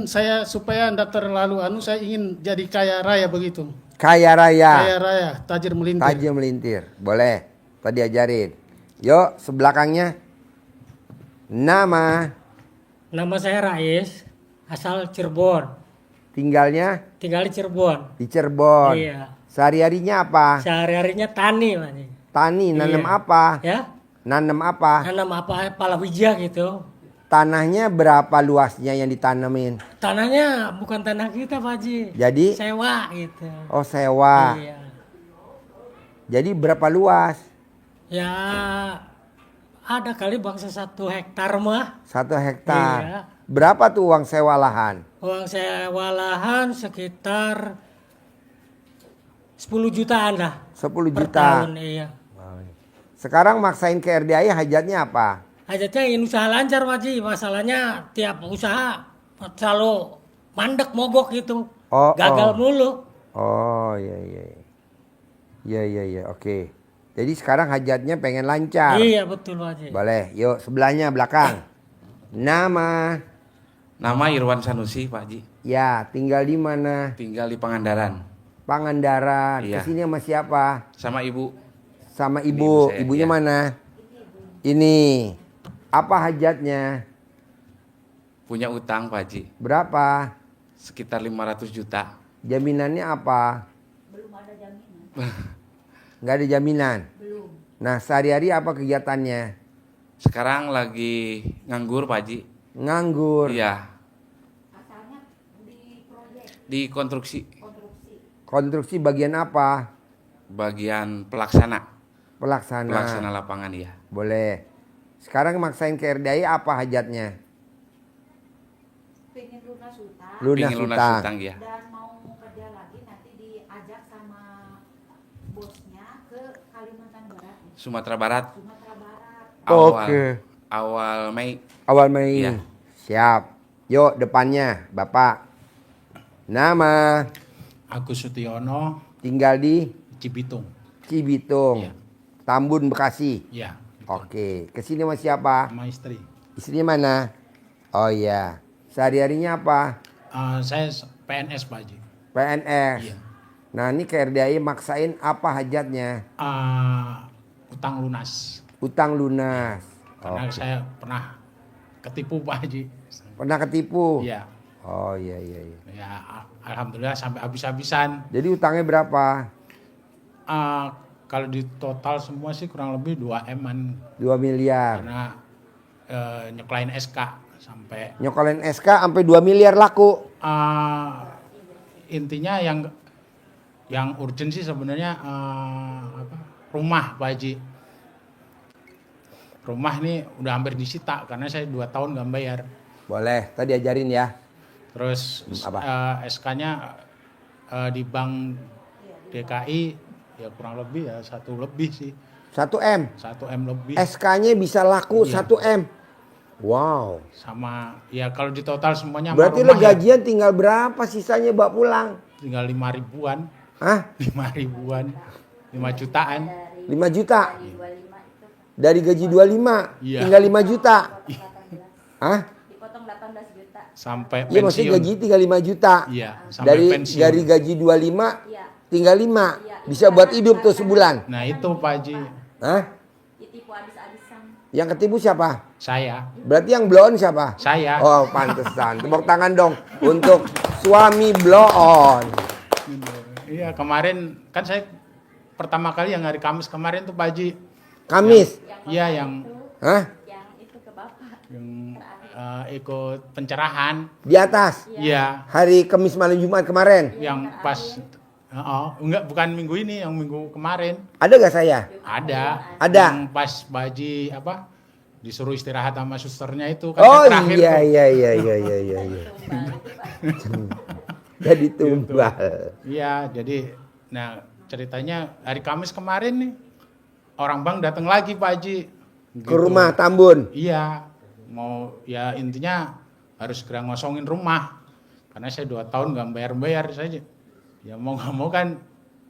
Saya supaya tidak terlalu saya ingin jadi kaya raya begitu. Kaya raya. Kaya raya, tajir melintir. Tajir melintir. Boleh. Tadi ajarin. Yuk, sebelakangnya. Nama. Nama saya Rais, asal Cirebon. Tinggalnya Tinggal di Cirebon. di Cirebon. Iya. Sehari-harinya apa? Sehari-harinya tani, Pak Haji. Tani, nanam Iya. apa? Ya, Nanam apa? tanam apa palawija gitu. Tanahnya berapa luasnya yang ditanemin? Tanahnya bukan tanah kita, Pak Haji. Jadi? Sewa gitu. Oh, sewa. Iya. Jadi berapa luas? Ya, ada kali bangsa 1 hektar mah. 1 hektar. Iya. Berapa tuh uang sewa lahan? Uang sewa lahan sekitar 10 jutaan lah 10 per juta. tahun. Iya. Sekarang maksain ke RDI hajatnya apa? Hajatnya ingin usaha lancar, Pak Haji. Masalahnya tiap usaha selalu mandek mogok gitu. Oh, Gagal mulu. Oh, iya iya. Iya iya iya, oke. Jadi sekarang hajatnya pengen lancar. Iya betul, Pak Haji. Boleh, yuk sebelahnya belakang. Nama. Nama Irwan Sanusi, Pak Haji. Ya, tinggal di mana? Tinggal di Pangandaran. Pangandaran. Iya. Kesini sama siapa? Sama Ibu. Sama Ibu ibu. saya, Ibunya iya. mana? Ini. Apa hajatnya? Punya utang, Pak Haji. Berapa? Sekitar 500 juta. Jaminannya apa? Belum ada jaminan. Nggak ada jaminan. Belum. Nah, sehari-hari apa kegiatannya? Sekarang lagi nganggur, Pak Haji. Nganggur. Iya, Asalnya di proyek di konstruksi. konstruksi. Konstruksi bagian apa? Bagian pelaksana. Pelaksana. Pelaksana lapangan, ya. Boleh. Sekarang maksain ke RDI apa hajatnya? Pengen lunas utang Lunas Pingin lunas utang. utang, ya. dan mau kerja lagi nanti diajak sama bosnya ke Kalimantan Barat, Sumatera Barat. Sumatera Barat. Awal, Oke. awal Mei. Awal Mei. Iya. Siap. Yuk depannya, Bapak. Nama. Agus Sutiono, Tinggal di Cibitung. Cibitung. Iya. Tambun, Bekasi. Ya, Oke. Kesini sama siapa? sama istri. Istrinya mana? Oh iya. Sehari-harinya apa? Saya PNS, Pak Haji. PNS. Iya. Nah ini ke RDI maksain apa hajatnya? Utang lunas. Utang lunas. Karena Oke. saya pernah ketipu, Pak Haji. Pernah ketipu? Iya. Oh iya iya iya. Ya, alhamdulillah sampai habis-habisan. Jadi utangnya berapa? Kalau di total semua sih kurang lebih 2 M-an 2 miliar. karena nyeklain SK sampai Nyokolin SK sampai 2 miliar laku. intinya yang urgent sih sebenarnya rumah, Pak Haji. Rumah ini udah hampir disita karena saya 2 tahun nggak bayar. Boleh, tadi ajarin ya. Terus Apa? SK-nya di Bank DKI ya kurang lebih ya 1 lebih sih. 1 M. 1 M lebih. SK-nya bisa laku Iya. 1 M. Wow. Sama ya kalau di total semuanya sama Berarti lo rumah ya gajian tinggal berapa sisanya bawa pulang? tinggal 5 ribuan. Hah? 5 ribuan. 5 jutaan. 5 juta? Dari 25 itu Dari gaji 25? Iya. Tinggal 5 juta? 18 Hah? dipotong 18 juta. Sampai Iya maksudnya pensiun. gaji tinggal 5 juta. Iya, sampai Dari pensiun. dari gaji 25 Iya. tinggal 5. Bisa buat hidup tuh sebulan. Nah, itu Pak Haji. Hah? Ditipu habis-habisan. Yang ketipu siapa? Saya. Berarti yang blow on siapa? Saya. Oh, pantesan. Tepuk tangan dong untuk suami blow on. Iya, kemarin kan saya pertama kali yang hari Kamis kemarin tuh Pak Haji. Kamis. Iya, yang Hah? Yang itu ke Bapak. ikut pencerahan. Di atas. Iya, Hari Kamis malam Jumat kemarin. yang pas enggak bukan minggu ini, yang minggu kemarin. Ada gak saya? Ada. Ada. Yang pas Pak Haji disuruh istirahat sama susternya itu kan Oh yang terakhir iya tuh. iya iya iya iya iya. iya. Jadi tumbal. Iya, jadi nah ceritanya hari Kamis kemarin nih orang bank datang lagi Pak Haji. Ke rumah Tambun. Iya, mau ya intinya harus segera ngosongin rumah karena saya 2 tahun nggak bayar saja. Ya mau nggak mau kan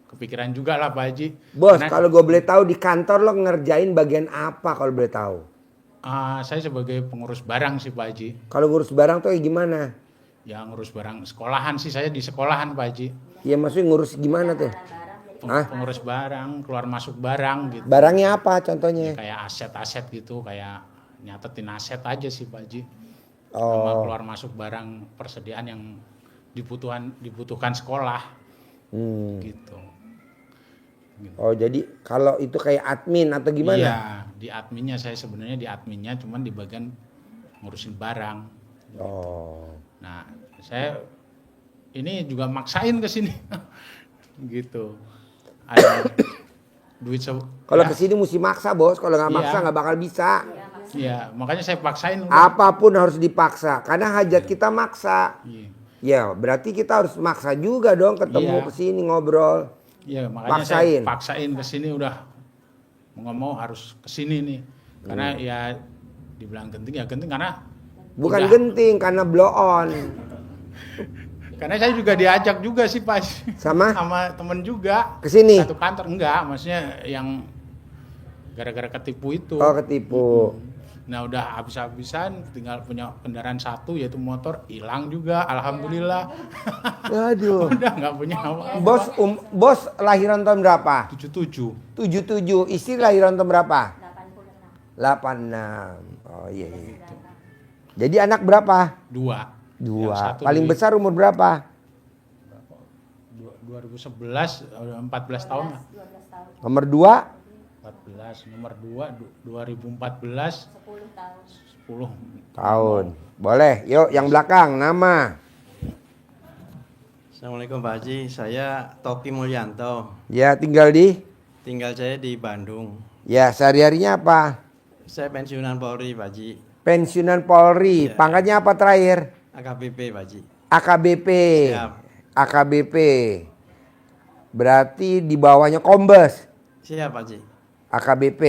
kepikiran juga lah Pak Haji. Bos, Karena, kalau gue boleh tahu di kantor lo ngerjain bagian apa kalau boleh tahu? saya sebagai pengurus barang sih Pak Haji. Kalau ngurus barang tuh gimana? Ya ngurus barang sekolahan sih, saya di sekolahan Pak Haji. Iya maksudnya ngurus gimana tuh? Hah? Pengurus barang, keluar masuk barang gitu. Barangnya apa contohnya? Kayak aset-aset gitu, kayak nyatetin aset aja sih Pak Haji. Sama Oh. keluar masuk barang persediaan yang dibutuhkan sekolah gitu. Oh jadi kalau itu kayak admin atau gimana? Iya, di adminnya saya sebenarnya di adminnya, cuman di bagian ngurusin barang. Oh. Nah, saya ini juga maksain ke sini. Gitu. Ada duit Kalau kesini mesti maksa bos, kalau nggak Iya. maksa nggak bakal bisa. Iya, makanya saya paksain. Apapun harus dipaksa, karena hajat kita maksa. Iya. Ya berarti kita harus maksa juga dong ketemu Iya. kesini ngobrol. Iya, makanya Paksain. saya paksain ke sini udah mau nggak mau harus ke sini nih. Karena ya dibilang genting ya genting karena Bukan udah. genting karena blow on. Karena saya juga diajak juga sih Pak. Sama temen juga. Kesini? Satu kantor enggak, maksudnya yang gara-gara ketipu itu. Oh ketipu. Nah udah habis-habisan, tinggal punya kendaraan satu yaitu motor, hilang juga, alhamdulillah. Waduh. Udah nggak punya apa. Bos lahiran tahun berapa? 77. 77. Istri lahiran tahun berapa? 86. Oh iya iya. Jadi anak berapa? 2. Dua. Yang satu Paling di- besar umur berapa? 2011, 14 tahun lah. Nomor 2? 14, nomor 2, 2014, 10 tahun. Boleh. Yuk yang belakang nama. Assalamualaikum Pak Haji, saya Toki Mulyanto. Ya tinggal di? Tinggal saya di Bandung. Ya sehari-harinya apa? Saya pensiunan Polri Pak Haji, Pensiunan Polri. Ya. Pangkatnya apa terakhir? AKBP Pak Haji. AKBP. Siap. AKBP. Berarti di bawahnya Kombes. Siap Pak Haji. AKBP.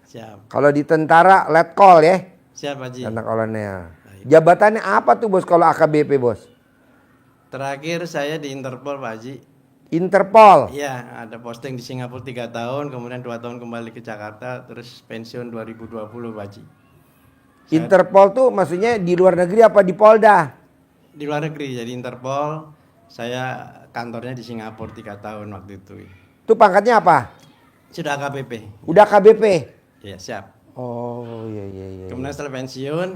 Siap. Kalau di tentara letkol ya. Siap Pak Haji. Anak kolonel. Jabatannya apa tuh bos kalau AKBP bos? Terakhir saya di Interpol Pak Haji. Interpol. Iya, ada posting di Singapura 3 tahun, kemudian 2 tahun kembali ke Jakarta, terus pensiun 2020 Pak Haji. Interpol tuh maksudnya di luar negeri apa di Polda? Di luar negeri, jadi Interpol, saya kantornya di Singapura 3 tahun waktu itu. Itu pangkatnya apa? Sudah AKBP. Udah KBP? Iya, siap. Oh iya iya iya. Kemudian setelah pensiun,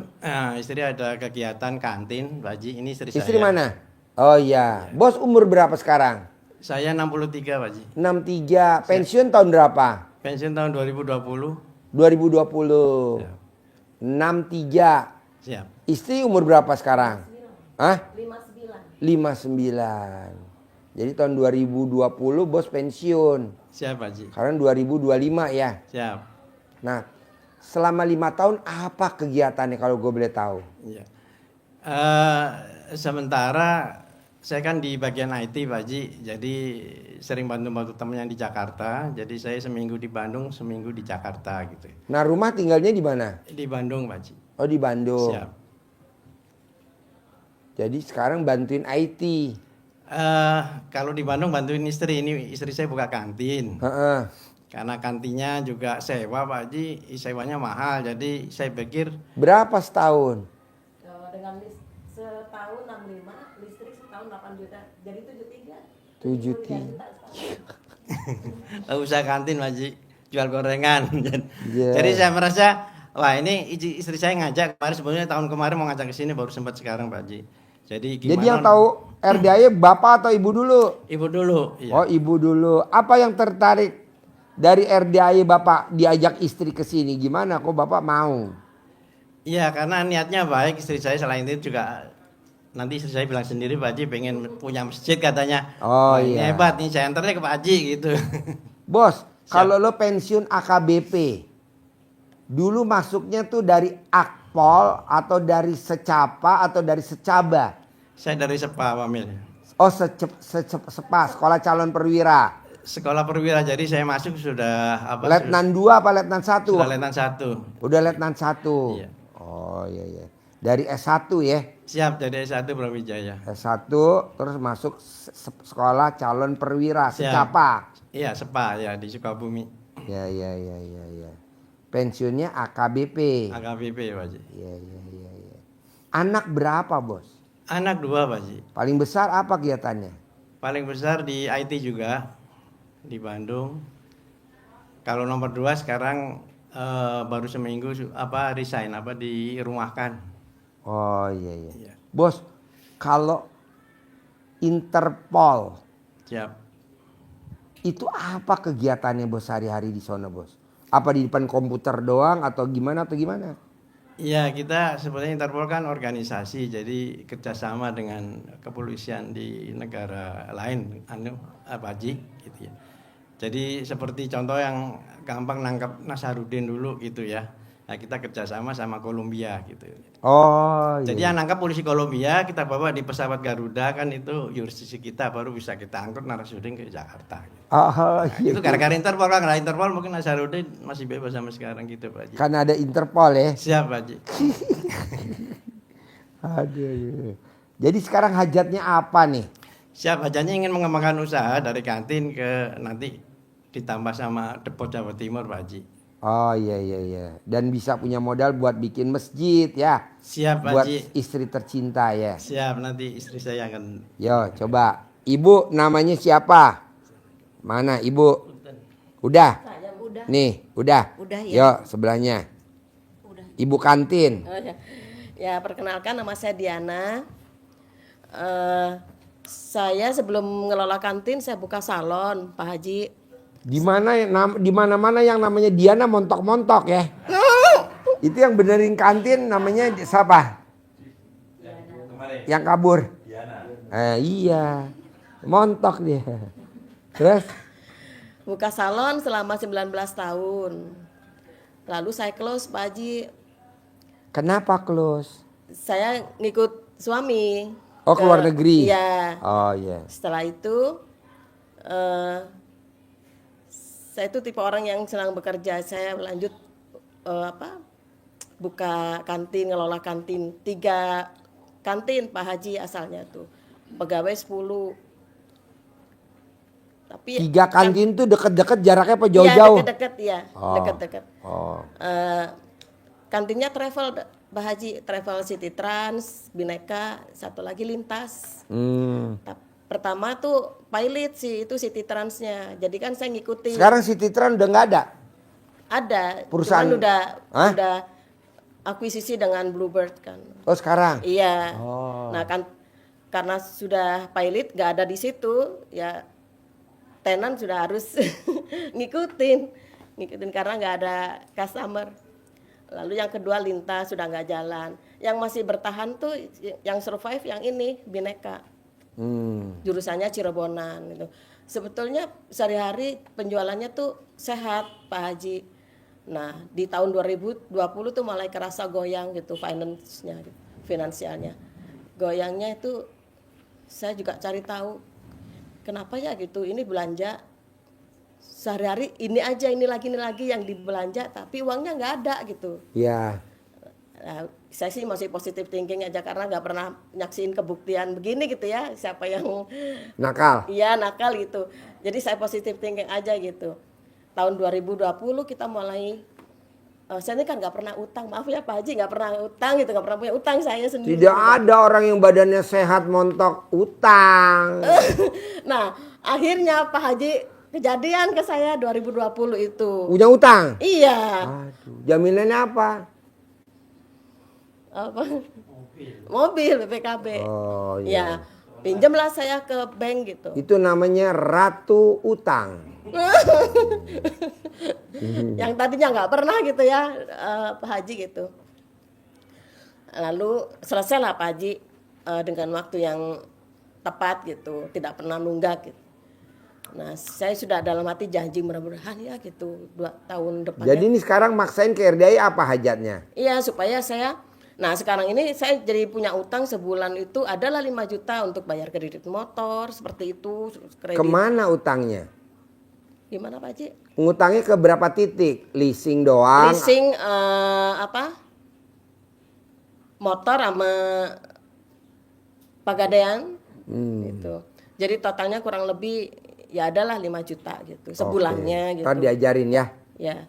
istri ada kegiatan kantin, Pak Haji. Ini istri saya. Istri mana? Oh iya. Bos umur berapa sekarang? Saya 63, Pak Haji. 63. Pensiun tahun berapa? Pensiun tahun 2020. 2020. 63. Siap. Istri umur berapa sekarang? Hah? 59. 59. Jadi tahun 2020 bos pensiun. Siap, Pak Haji. Sekarang 2025 ya. Siap. Nah, selama 5 tahun apa kegiatannya kalau gue boleh tahu? Iya. Sementara saya kan di bagian IT, Pak Haji. Jadi sering bantu-bantu teman yang di Jakarta. Jadi saya seminggu di Bandung, seminggu di Jakarta gitu. Nah, rumah tinggalnya di mana? Di Bandung, Pak Haji. Oh, di Bandung. Siap. Jadi sekarang bantuin IT. Kalau di Bandung bantuin istri, ini istri saya buka kantin. Heeh. Karena kantinnya juga sewa Pak Haji, sewanya mahal. Jadi saya pikir Berapa setahun? Dengan setahun 65, listrik setahun 8 juta, jadi 73. 73. usaha kantin Pak Haji, jual gorengan. Yeah. Jadi saya merasa, wah ini istri saya ngajak kemarin, sebenarnya tahun kemarin mau ngajak ke sini, baru sempat sekarang Pak Haji. Jadi gimana? Jadi yang tahu RDAY bapak atau ibu dulu? Ibu dulu. Iya. Oh, ibu dulu. Apa yang tertarik dari RDAY bapak diajak istri ke sini? Gimana kok bapak mau? Iya, karena niatnya baik, istri saya selain itu juga nanti istri saya bilang sendiri Pak Haji pengen punya masjid katanya. Oh, wah, ini iya. hebat nih, saya antarnya ke Pak Haji gitu. Bos, kalau lo pensiun AKBP, dulu masuknya tuh dari Akpol atau dari Secapa atau dari Secaba? Saya dari Sepa, Pak Mil. Oh, Sepa, Sekolah Calon Perwira. Sekolah perwira, jadi saya masuk sudah apa? Letnan 2 apa Letnan 1? Sudah Letnan 1. Udah Letnan 1. Iya. Oh iya iya. Dari S1 ya? Siap, dari S1 Brawijaya. S1 terus masuk Sekolah Calon Perwira, Siap. Secapa. Iya, Sepa ya di Sukabumi. Ya ya ya ya ya. Pensiunnya AKBP. AKBP Pak Haji. Iya iya iya iya. Anak berapa, Bos? Anak 2 Pak Haji. Paling besar apa kegiatannya? Paling besar di IT juga di Bandung. Kalau nomor 2 sekarang baru seminggu resign dirumahkan. Oh iya. Bos, kalau Interpol Siap. itu apa kegiatannya bos sehari-hari di sana bos? Apa di depan komputer doang atau gimana? Iya, kita sebenarnya Interpol kan organisasi, jadi kerjasama dengan kepolisian di negara lain, Pak Haji, gitu ya. Jadi seperti contoh yang gampang nangkap Nasarudin dulu gitu ya. Nah, kita kerjasama sama Kolombia gitu. Oh. Jadi yang nangkap polisi Kolombia kita bawa di pesawat Garuda, kan itu yurisdiksi kita, baru bisa kita angkut Nasarudin ke Jakarta. Gitu. Oh, Itu gara-gara Interpol, kan nggak Interpol mungkin Nasarudin masih bebas sampai sekarang gitu Pak Haji. Karena ada Interpol ya. Siap Pak Haji. Aduh. Jadi sekarang hajatnya apa nih? Siap, hajatnya ingin mengembangkan usaha dari kantin ke nanti ditambah sama Depot Jawa Timur Pak Haji. Oh iya. Dan bisa punya modal buat bikin masjid ya. Siap Pak buat Haji. istri tercinta ya. Siap, nanti istri saya akan. Yo coba. Ibu namanya siapa? Mana ibu? Udah? Saya udah. Nih udah. Udah ya. Yo sebelahnya. Udah. Ibu kantin. Oh, ya. Ya perkenalkan nama saya Diana. Saya sebelum ngelola kantin saya buka salon Pak Haji. Di mana-mana yang namanya Diana montok-montok ya. Itu yang benerin kantin namanya siapa? Yang kabur. Iya. Montok dia. Terus Buka salon selama 19 tahun. Lalu saya close Pak Haji. kenapa close? Saya ngikut suami. Oh ke luar negeri. Iya. Oh iya. Setelah itu saya itu tipe orang yang senang bekerja. Saya lanjut buka kantin, ngelola kantin. 3 kantin Pak Haji asalnya tuh. Pegawai 10. Tapi 3 kantin tuh deket-deket jaraknya apa jauh-jauh? Iya, deket-deket ya. Oh. Deket-deket. Oh. Kantinnya travel Pak Haji, travel City Trans, Bineka, satu lagi Lintas. Pertama tuh pilot sih itu City Transnya. Jadi kan saya ngikutin. Sekarang City Trans udah nggak ada? Ada. Perusahaan Cuman udah akuisisi dengan Bluebird kan. Oh sekarang? Iya. Oh. Nah kan karena sudah pilot nggak ada di situ ya tenan sudah harus ngikutin karena nggak ada customer. Lalu yang kedua Lintas sudah nggak jalan. Yang masih bertahan tuh yang survive yang ini Bineka. Jurusannya Cirebonan gitu. Sebetulnya sehari-hari penjualannya tuh sehat Pak Haji. Nah di tahun 2020 tuh mulai kerasa goyang gitu finansialnya. Goyangnya itu saya juga cari tahu kenapa ya gitu. Ini belanja sehari-hari ini lagi yang dibelanja tapi uangnya nggak ada gitu. Iya. Nah, saya sih masih positive thinking aja karena nggak pernah nyaksiin kebuktian begini gitu ya, siapa yang nakal. Iya nakal gitu. Jadi saya positive thinking aja gitu. Tahun 2020 kita mulai saya ini kan nggak pernah utang, maaf ya Pak Haji, nggak pernah utang gitu, nggak pernah punya utang saya sendiri. Tidak ada orang yang badannya sehat montok utang. Nah akhirnya Pak Haji kejadian ke saya 2020 itu. Punya utang? Iya. Aduh, jaminannya apa? Apa? Mobil BPKB. Oh iya. Ya, pinjamlah saya ke bank gitu. Itu namanya ratu utang. Yang tadinya nggak pernah gitu ya Pak Haji gitu. Lalu selesailah Pak Haji dengan waktu yang tepat gitu, tidak pernah nunggak gitu. Nah saya sudah dalam hati janji mudah-mudahan ya gitu 2 tahun depan. Jadi ini sekarang maksain ke RDI apa hajatnya? Iya supaya saya, nah sekarang ini saya jadi punya utang sebulan itu adalah 5 juta untuk bayar kredit motor seperti itu. Kredit. Kemana utangnya? Gimana Pak Haji? Ngutangnya ke berapa titik? Leasing doang? Leasing motor sama Pegadaian gitu. Jadi totalnya kurang lebih ya adalah 5 juta gitu sebulannya gitu. Ntar diajarin ya. Ya.